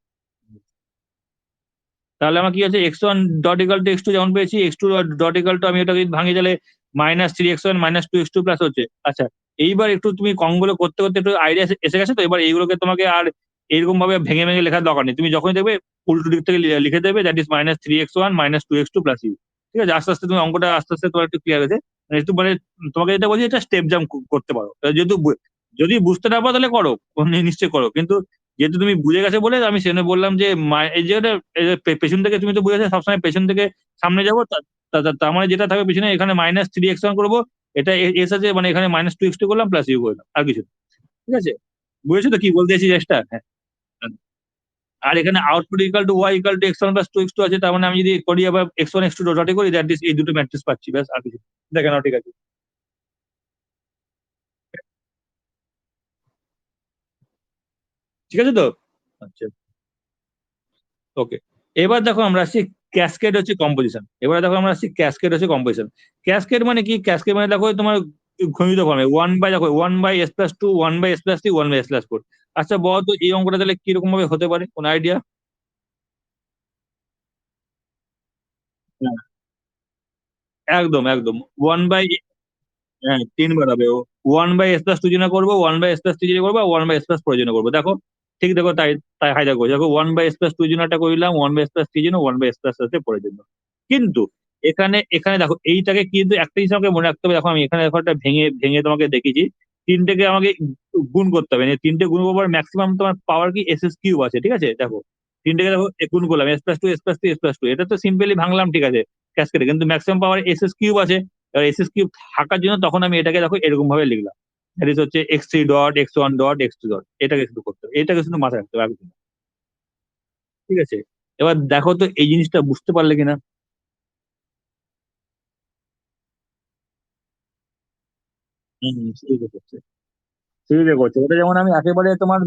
তাহলে আমার কি আছে, x one dot equal to x two যেমন পেয়েছি, x two dot equal to আমি ওটাকে ভাঙি, তাহলে minus three x one minus two x two plus হচ্ছে। আচ্ছা, এইবার একটু তুমি কমগুলো করতে করতে একটু আইডিয়া এসে গেছে তো, এবার এইগুলোকে তোমাকে আর এরকম ভাবে ভেঙে ভেঙে লেখার দরকার নেই, তুমি যখনই দেখবে উল্টো দিক থেকে লিখে দেবে, that is minus three x one minus two x two plus u. ঠিক আছে, আস্তে আস্তে তুমি অঙ্কটা আস্তে আস্তে তোমার একটু ক্লিয়ার হয়েছে। মানে একটু মানে তোমাকে যেটা বলছি, এটা স্টেপ জাম্প করতে পারো, যেহেতু যদি বুঝতে না পারো তাহলে করো, নিশ্চয়ই করো, কিন্তু যেহেতু তুমি বুঝে গেছে বলে আমি সেজন্য বললাম যে এই যে এই যে পেছন থেকে তুমি তো বুঝেছো সবসময় পেছন থেকে সামনে যাবো, তার মানে যেটা থাকবে পিছনে, এখানে মাইনাস থ্রি এক্স ওয়ান করবো, এটা এস আছে, মানে এখানে মাইনাস টু এক্স টু করলাম প্লাস ইউ করলাম, আর কিছু না। ঠিক আছে, বুঝেছো তো কি বলতে চাইছি চেষ্টা? হ্যাঁ। আর এখানে output equal to y equal to x one plus two x two আছে, তার মানে আমি যদি করি আবার এক্স ওয়ান এক্স টু ডটে করি, দ্যাট ইজ এই দুটো ম্যাট্রিক্স পাচ্ছি, ব্যাস আর কিছু না। দেখে নাও, ঠিক আছে? ঠিক আছে তো? আচ্ছা, ওকে। এবার দেখো আমরা আসছি ক্যাসকেড হচ্ছে কম্পোজিশন, এবার দেখো আমরা আসছি ক্যাসকেড হচ্ছে কম্পোজিশন। ক্যাসকেড মানে কি? ক্যাসকেড মানে দেখো তোমার ঘনীত ফর্মে ওয়ান বাই, দেখো one by s plus two, one by s plus three, one by s plus four. আচ্ছা বলো তো এই অঙ্কটা তাহলে কিরকম ভাবে হতে পারে, কোন আইডিয়া? একদম একদম ওয়ান বাই, হ্যাঁ তিনবার হবে। One by s plus two জন্য করবো, one by s plus three জন্য করবো, one by s plus four জন্য করবো। দেখো ঠিক দেখো, তাই তাই হাই দেখো, দেখো one by s plus two জন্য একটা করলাম, one by s plus three জন্য, one by s plus four জন্য। কিন্তু এখানে এখানে দেখো এইটাকে কিন্তু একটা জিনিস আমাকে মনে রাখতে হবে, দেখো আমি এখানে দেখো একটা ভেঙে ভেঙে তোমাকে দেখিয়েছি, তিনটেকে আমাকে গুণ করতে হবে, মানে তিনটে গুণ করবার ম্যাক্সিমাম তোমার পাওয়ার কি এস এস কিউব আছে, ঠিক আছে? দেখো তিনটেকে দেখো গুণ করলাম, s plus two s plus two s plus two, এটা তো সিম্পলি ভাঙলাম, ঠিক আছে, ক্যাসকেডে, কিন্তু maximum power s s cube আছে। এবার এস এস কিউব থাকার জন্য তখন আমি এটাকে দেখো এরকম ভাবে লিখলাম, দ্যাট ইজ হচ্ছে x three dot x one dot x two dot, এটাকে শুধু করতে হবে, এটাকে শুধু মাথায় রাখতে হবে, আর কিছু না। ঠিক আছে, এবার দেখো তো এই জিনিসটা বুঝতে পারলে কিনা। হম, সিরিজে করছে, সিরিজে করছে, এটা যেমন আমি একেবারে তোমার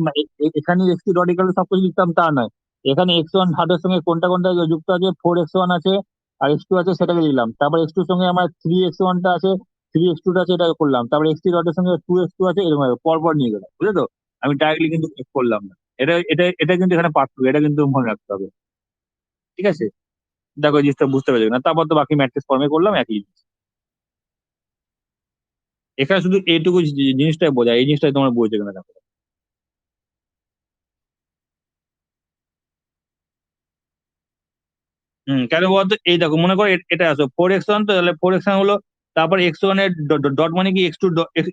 এখানে এক্স টু ডট ইকুয়াল সবকিছু লিখতাম তা নয়, এখানে এক্স ওয়ান হার্টের সঙ্গে কোনটা কোনটা যুক্ত আছে, ফোর এক্স ওয়ান আছে আর এক্স টু আছে, সেটাকে লিখলাম, তারপর এক্স টুর সঙ্গে আমার থ্রি এক্স ওয়ানটা আছে, থ্রি এক্স টুটা আছে, এটা করলাম, তারপর এক্স থ্রি ডটের সঙ্গে টু এক্স টু আছে, এরকম ভাবে পর পর নিয়ে গেলাম, বুঝলে তো? আমি ডাইরেক্টলি কিন্তু করলাম না, এটা এটা এটা কিন্তু এখানে পার্থক্য, এটা কিন্তু মনে রাখতে হবে। ঠিক আছে, দেখো এই জিনিসটা বুঝতে পেরেছো না? তারপর তো বাকি ম্যাট্রিক্স ফর্মে করলাম একই জিনিস। এখানে শুধু এইটুকু জিনিসটাই বোঝায়, এই জিনিসটাই তোমার বুঝছে কিনা দেখো। কেন বলতো, এই দেখো মনে করো এটা আসো ফোর এক্স ওয়ান, তো তাহলে ফোর এক্স ওয়ান হলো, তারপর এক্স ওয়ান এর ডট মানে কি x two,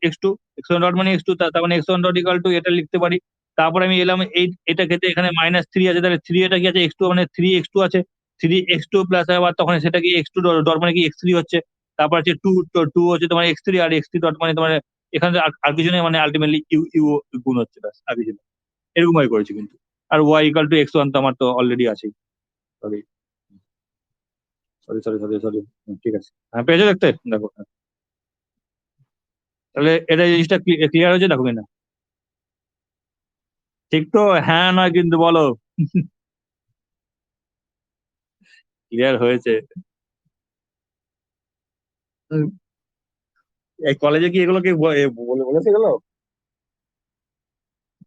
x two, x one dot মানে এক্স টু, তার মানে x one dot equal to, এটা লিখতে পারি। তারপর আমি এলাম এই, এটা ক্ষেত্রে এখানে মাইনাস থ্রি আছে, তাহলে থ্রি এটা কি আছে, এক্স টু মানে থ্রি এক্স টু আছে, থ্রি এক্স টু প্লাস আবার তখন সেটা কি এক্স টু ডট মানে কি এক্স থ্রি হচ্ছে, তারপর হচ্ছে টু, টু হচ্ছে তোমার এক্স থ্রি, আর এক্স থ্রি ডট মানে তোমার এখানে আর কিছু নেই, মানে আলটিমেটলি ইউ ইউ গুণ হচ্ছে, ব্যাস আর কিছু না। এরকম ভাবে করেছি কিন্তু। আর y equal to x one তো আমার তো অলরেডি আছে। Sorry sorry sorry sorry sorry, ঠিক আছে, হ্যাঁ পেয়েছো দেখতে, দেখো তাহলে এটা জিনিসটা ক্লিয়ার হয়েছে, দেখো কিনা? ঠিক তো? হ্যাঁ নয় কিন্তু বলো। ক্লিয়ার হয়েছে? হুম, এই কলেজে কি এগুলো কি বলে বলেছে এগুলো?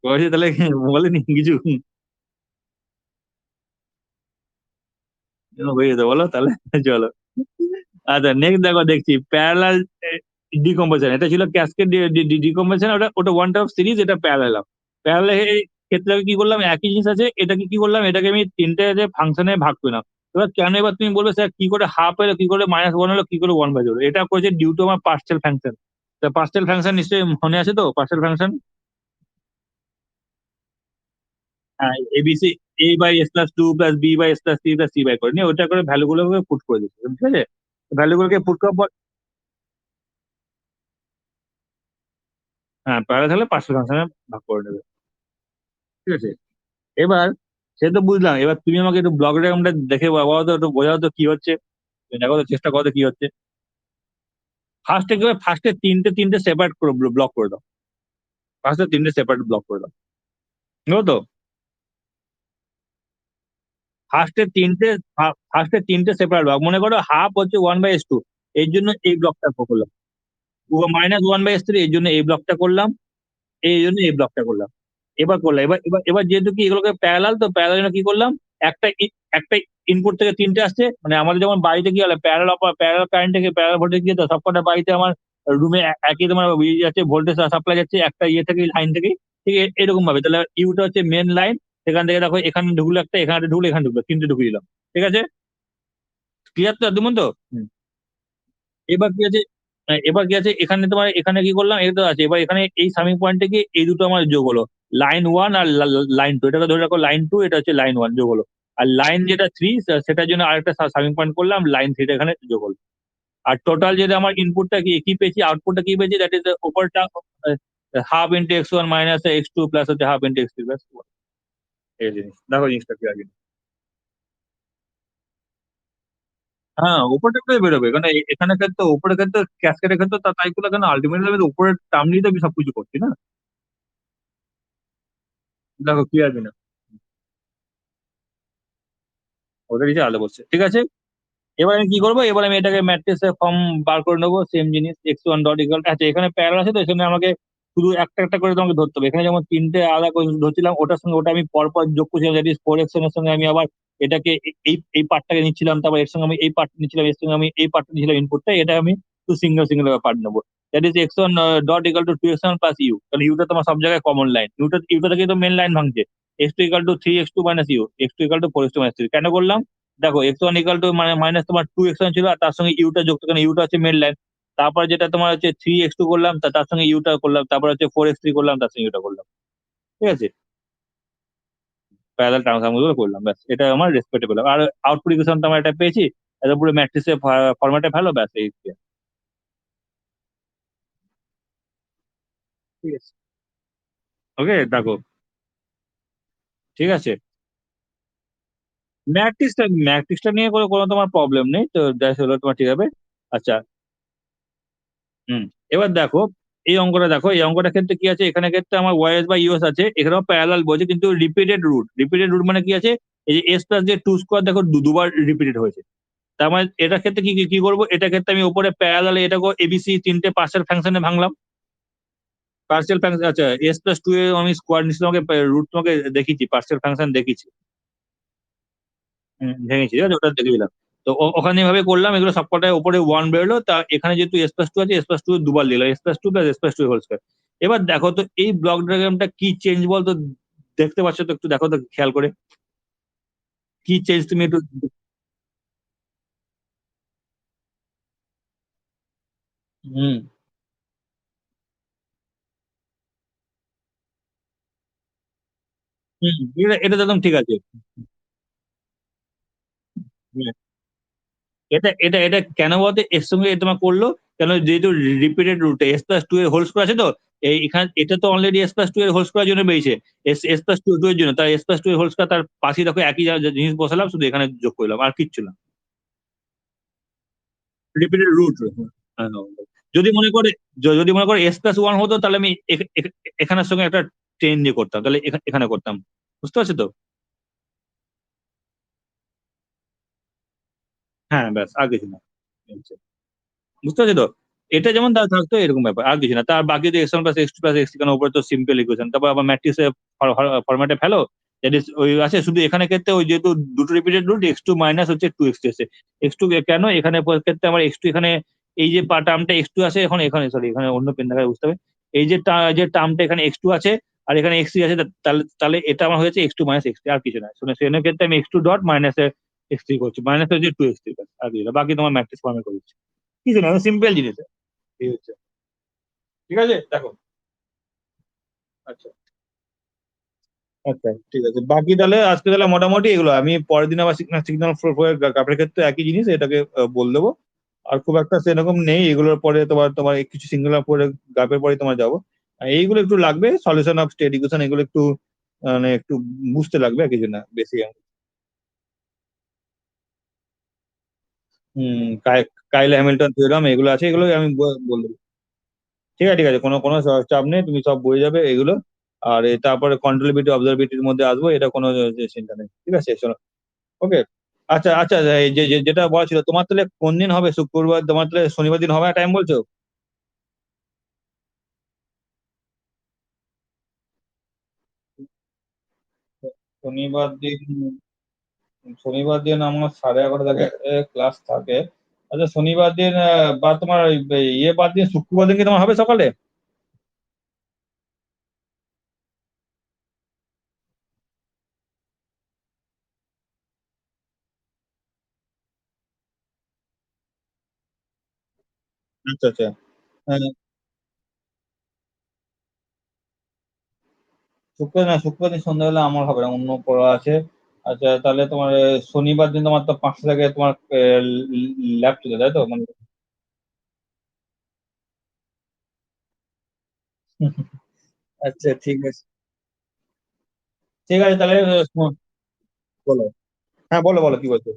বলেছে তাহলে, বলেনি কিছু? হয়ে যেত বলো তাহলে। চলো, আচ্ছা নেক্সট দেখো, দেখছি প্যারালাল ডিকম্পোজিশন, এটা ছিল ক্যাসকেড ডিকম্পোজিশন, ওটা ওটা ওয়ান টাইপ সিরিজ, এটা প্যারালাল। প্যারালাল ক্ষেত্রে আমি কি করলাম, একই জিনিস আছে, এটাকে কি করলাম, এটাকে আমি তিনটে যে ফাংশনে ভাগ করলাম। এবার কেন, এবার তুমি বলবে স্যার কি করে হাফ এলো, কি করে মাইনাস ওয়ান হলো, কি করে ওয়ান বাই জিরো, এটা করেছে ডিউ টু আমার পার্সেল ফাংশন। পার্সেল ফাংশন নিশ্চয়ই মনে আছে তো, পার্সেল ফাংশন? হ্যাঁ, a b c, a by s plus two plus b by s plus three plus c by করে নিয়ে ওটা করে ভ্যালু গুলো পুট করে দিচ্ছে, ঠিক আছে? ভ্যালুগুলোকে পুট করার পর, হ্যাঁ প্যারালাল থাকলে পার্শিয়াল ফাংশনে ভাগ করে নেবে। ঠিক আছে, এবার সে তো বুঝলাম, এবার তুমি আমাকে একটু ব্লক ডায়াগ্রামটা দেখে বলো তো, একটু বোঝাও তো কি হচ্ছে, দেখো তো চেষ্টা করো তো কি হচ্ছে। ফার্স্টে তিনটে তিনটে সেপারেট করে ব্লক করে দাও। ফার্স্টে তিনটে সেপারেট ব্লক করে দাও, বুঝলো তো? ফার্স্টে তিনটে ফার্স্টে তিনটে সেপারেট ব্লক, মনে করো হাফ হচ্ছে 1/s2, এর জন্য এই ব্লকটা করলাম। -1/s3 এর জন্য এই ব্লকটা করলাম, এই জন্য এই ব্লকটা করলাম। এবার করলাম, এবার যেহেতু কি এগুলোকে প্যারালাল, তো প্যারালাল জন্য কি করলাম, একটা একটা ইনপুট থেকে তিনটে আসছে, মানে আমাদের যেমন বাড়িতে কি হলো, প্যারালাল কারেন্ট থেকে প্যারালাল ভোল্টেজ দিয়ে, তো সবকটা বাড়িতে আমার রুমে একই তোমার ইয়ে যাচ্ছে, ভোল্টেজ সাপ্লাই যাচ্ছে একটা ইয়ে থেকে, লাইন থেকে। ঠিক এরকম ভাবে তাহলে ইউটা হচ্ছে মেন লাইন, সেখান থেকে দেখো এখানে ঢুকলো একটা, এখানে একটা ঢুকলো, এখানে ঢুকলো, তিনটে ঢুকিয়ে দিলাম। ঠিক আছে, ক্লিয়ার তো একদম তো? হুম। এবার কি আছে, এবার কি আছে, এখানে তোমার এখানে কি করলাম, এটা তো আছে, এবার এখানে এই সামিং পয়েন্টে কি এই দুটো আমার যোগ হলো, line one R line to, এটাকে ধরে রাখো লাইন টু, এটা হচ্ছে লাইন ওয়ান যোগ হলো। আর লাইন যেটা থ্রি, সেটার জন্য আরেকটা সামিং পয়েন্ট করলাম, লাইন থ্রিটা এখানে যোগ হলো। আর টোটাল যেটা আমার ইনপুটটা কি কি পেয়েছি, আউটপুটটা কি পেয়েছি, দ্যাট ইজ উপরটা half into x1 minus x2 plus হচ্ছে হাফ ইন্টু x3 প্লাস এই জিনিস, দেখো জিনিসটা কি আগে। হ্যাঁ উপরের ক্ষেত্রে বেরোবে, কারণ এখানে ক্ষেত্রে উপরের ক্ষেত্রে ক্যাসকেটের ক্ষেত্রে তাই করলে, কেন আলটিমেটলি আমি তো উপরের টার্ম নিয়ে তো আমি সবকিছু করছি না। দেখো ক্লিয়ার কিনা, ওটা নিচে আলো বসছে, ঠিক আছে। এবার আমি কি করবো, এবার আমি এটাকে ম্যাট্রিক্সের ফর্ম বার করে নেবো, সেম জিনিস x1 ডট ইকুয়াল, আচ্ছা এখানে প্যারাল আছে তো এখানে আমাকে শুধু একটা একটা করে তোমাকে ধরতে হবে, এখানে যেমন তিনটে আলাদা করে ধরছিলাম, ওটার সঙ্গে ওটা আমি পরপর যোগ করছিলাম, দ্যাট ইজ 4x এর সঙ্গে আমি আবার এটাকে এই এই পার্টটাকে নিচ্ছিলাম, তারপর এর সঙ্গে আমি এই পার্ট নিচ্ছিলাম, এর সঙ্গে আমি এই পার্টটা নিচ্ছিলাম ইনপুটটা, এটা আমি টু সিঙ্গেল সিঙ্গেল পার্ট নেবো। That is x1 dot equal to 2x1 plus u, কারণ ইউটা তোমার সব জায়গায় কমন লাইন, ইউটা থেকে তো মেন লাইন ভাঙছে। x2 equal to 3x2 minus u, x2 equal to 4x2 minus 3 কেন করলাম, দেখো x1 ইকাল টু মানে মাইনাস তোমার 2x1 ছিল, আর তার সঙ্গে ইউটা যুক্ত, কারণ ইউটা হচ্ছে মেন লাইন। তারপর যেটা তোমার হচ্ছে 3x2 করলাম, তার সঙ্গে ইউটা করলাম, তারপর হচ্ছে 4x3 করলাম, তার সঙ্গে ইউটা করলাম। ঠিক আছে, প্যারালাল ট্রান্সফর্ম গুলো করলাম, ব্যাস এটা আমার রেসপেক্টেবল। আর আউটপুট ইকুয়েশন তো আমার এটা পেয়েছি, এটা পুরো ম্যাট্রিক্সের ফরম্যাটে ভালো, ব্যাস এই কি। ঠিক আছে, ওকে দেখো, ঠিক আছে। ম্যাট্রিক্সটা নিয়ে কোনো কোনো তোমার প্রবলেম নেই, তো দ্যাটস হলো তোমার, ঠিক হবে। আচ্ছা, হুম, এবার দেখো এই অঙ্কটা, দেখো এই অঙ্কটার ক্ষেত্রে কি আছে, এখানে ক্ষেত্রে আমার ওয়াইএস বা ইউএস আছে, এখানেও প্যারালাল বলছে, কিন্তু রিপিটেড রুট মানে কি আছে, এই যে এস প্লাস যে টু স্কোয়ার দেখো দুবার রিপিটেড হয়েছে। তার মানে এটার ক্ষেত্রে কি কি কি করবো, এটার ক্ষেত্রে আমি উপরে প্যারালাল এটাকে এবিসি তিনটে পার্সেল ফাংশনে ভাঙলাম। পার্সেল ফাংশন, আচ্ছা এস প্লাস টু এ আমি স্কোয়ার নিচ্ছি, তোমাকে রুট তোমাকে দেখিয়েছি, পার্সেল ফাংশন দেখিয়েছি। ভেঙেছি, ঠিক আছে, ওটা দেখে দিলাম। তো ওখানে এভাবে করলাম, এগুলো সবকটায় উপরে ওয়ান বেরোলো, তা এখানে যেহেতু এস প্লাস টু আছে, এস প্লাস টু দুবার দিলাম, s plus two plus s plus two whole square. এবার দেখো তো এই ব্লক ডায়াগ্রামটা কি চেঞ্জ বলতো, দেখতে পাচ্ছ তো, একটু দেখো তো খেয়াল করে, কি চেঞ্জ তুমি একটু। হুম, হুম, এটা তো একদম ঠিক আছে। হুম, এটা কেন বলতে এর সঙ্গে এ তোমার করলো, কেন যেহেতু রিপিটেড রুটে এস প্লাস টু এর হোল স্কোয়ার আছে, তো এই এখানে এটা তো অলরেডি এস প্লাস টু এর হোল স্কোয়ার জন্য বেরিয়েছে, এস প্লাস টু এর জন্য, তাই এস প্লাস টু এর হোল স্কোয়ার তার পাশে দেখো একই জিনিস বসালাম, শুধু এখানে যোগ করলাম, আর কিচ্ছু না। রিপিটেড রুট, যদি মনে করে, যদি মনে করে এস প্লাস ওয়ান হতো, তাহলে আমি এখানের সঙ্গে একটা চেইন দিয়ে করতাম, তাহলে এখানে করতাম, বুঝতে পারছো তো? হ্যাঁ ব্যাস, আর কিছু না। বুঝতে পারছি তো, এটা যেমন তার থাকতো এরকম ব্যাপার, আর কিছু না, তার বাকি তো x one plus x two plus x কারণ উপরে তো সিম্পল ইকুয়েশন, তারপর আবার ম্যাট্রিক্সের ফরম্যাটে ফেলো, দ্যাট ইজ ওই আছে, শুধু এখানে ক্ষেত্রে ওই যেহেতু দুটো repeated root, x two minus হচ্ছে টু এক্স টু এসে, এক্স টু কেন এখানে ক্ষেত্রে আমার এক্স টু এখানে, এই যে টার্মটা এক্স টু আছে, এখন এখানে সরি এখানে অন্য পেন দেখায় বুঝতে হবে, এই যে যে টার্মটা এখানে এক্স টু আছে, আর এখানে এক্স থ্রি আছে, তাহলে তাহলে এটা আমার হয়েছে x two minus x three, আর কিছু না, শুনে সেখানে ক্ষেত্রে আমি x two dot minus x three করছি, মাইনাস হচ্ছে টু এক্স থ্রি, আর কিছু না, বাকি তোমার ম্যাট্রিক্স ফর্মে করেছি, কিছু না, সিম্পল জিনিস, এই হচ্ছে। ঠিক আছে দেখো, আচ্ছা, আচ্ছা ঠিক আছে, বাকি তাহলে আজকে তাহলে মোটামুটি এগুলো, আমি পরের দিন আবার সিগন্যাল ফ্লো গ্রাফের ক্ষেত্রে একই জিনিস, এটাকে বল দেবো। আর খুব একটা সেরকম নেই, এগুলোর পরে তোমার তোমার এই কিছু সিঙ্গুলার পরে গ্রাফের পরে তোমার যাবো। আর এইগুলো একটু লাগবে, সলিউশন অফ স্টেট ইকুয়েশন, এগুলো একটু মানে একটু বুঝতে লাগবে আর কিছু না বেশি। হম, কাইল হ্যামিল্টন থিওরাম এগুলো আছে, এগুলো আমি বলবো। ঠিক আছে, ঠিক আছে, কোনো কোনো চাপ নেই, তুমি সব বয়ে যাবে এগুলো। আর তারপরে কন্ট্রোলেবিলিটি অবজারভেবিলিটির মধ্যে আসবো, এটা কোনো চিন্তা নেই, ঠিক আছে, শোনো। ওকে। আচ্ছা আচ্ছা, এই যেটা বলা ছিল তোমার, তাহলে কোন দিন হবে? শুক্রবার তোমার তাহলে শনিবার দিন হবে টাইম বলছো? শনিবার দিন, শনিবার দিন আমার 11:30 থেকে ক্লাস থাকে। আচ্ছা শনিবার দিন বা তোমার ইয়ে বাদ দিন শুক্রবার দিন কি তোমার হবে সকালে? আচ্ছা আচ্ছা। হ্যাঁ, শুক্রবার দিন সন্ধ্যাবেলা আমার হবে না, অন্য পড়া আছে। আচ্ছা তাহলে তোমার শনিবার দিন তোমার তো 5টা থেকে তোমার ল্যাব চলে, তাই তো মানে? আচ্ছা ঠিক আছে। ঠিক আছে তাহলে বলো। হ্যাঁ বলো বলো, কি বলছো?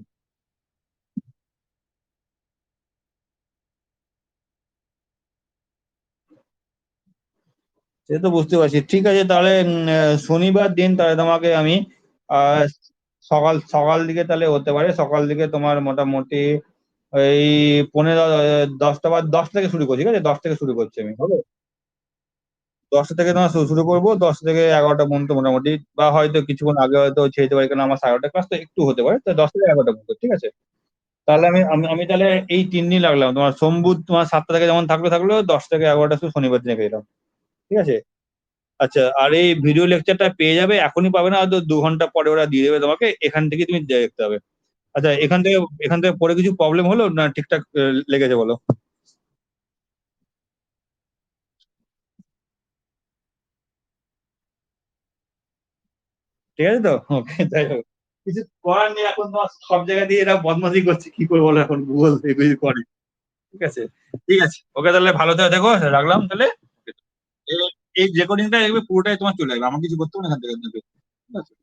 সে তো বুঝতে পারছি, ঠিক আছে তাহলে শনিবার দিন তাহলে তোমাকে আমি আহ সকাল সকাল দিকে তাহলে হতে পারে, সকাল দিকে তোমার মোটামুটি এই 10টা বা 10 থেকে শুরু করছি, ঠিক আছে, 10 থেকে শুরু করছি আমি, হবে? 10টা থেকে তোমার শুরু করবো, 10 থেকে 11টা পর্যন্ত মোটামুটি, বা হয়তো কিছুক্ষণ আগে হয়তো ছেড়ে দিতে পারি, কারণ আমার 11টা ক্লাস তো একটু হতে পারে, তো 10 থেকে 11টা পর্যন্ত, ঠিক আছে। তাহলে আমি আমি আমি তাহলে এই 3 দিন লাগলাম, তোমার সোম বুধ তোমার 7টা থেকে যেমন থাকলো থাকলো, 10 থেকে 11টা শুধু শনিবার দিনে গেলাম, ঠিক আছে। আচ্ছা, আর এই ভিডিও লেকচারটা পেয়ে যাবে, এখনই পাবে না, হয়তো 2 ঘন্টা পরে ওরা দিয়ে দেবে তোমাকে, এখান থেকে তুমি দেখতে হবে। আচ্ছা এখান থেকে পরে কিছু প্রবলেম হলো না, ঠিকঠাক লেগেছে বলো? ঠিক আছে তো, ওকে, যাই হোক, কিছু করার নেই, এখন তোমার সব জায়গা দিয়ে এরা বদমাশি করছে, কি করে বলো, এখন গুগল এগুলি করে। ঠিক আছে, ঠিক আছে, ওকে, তাহলে ভালো থেকে দেখো, রাখলাম তাহলে। এই এই রেকর্ডিংটা দেখবে পুরোটাই তোমার চলে যাবে, আমার কিছু করতে হবে না এখান থেকে। ঠিক আছে।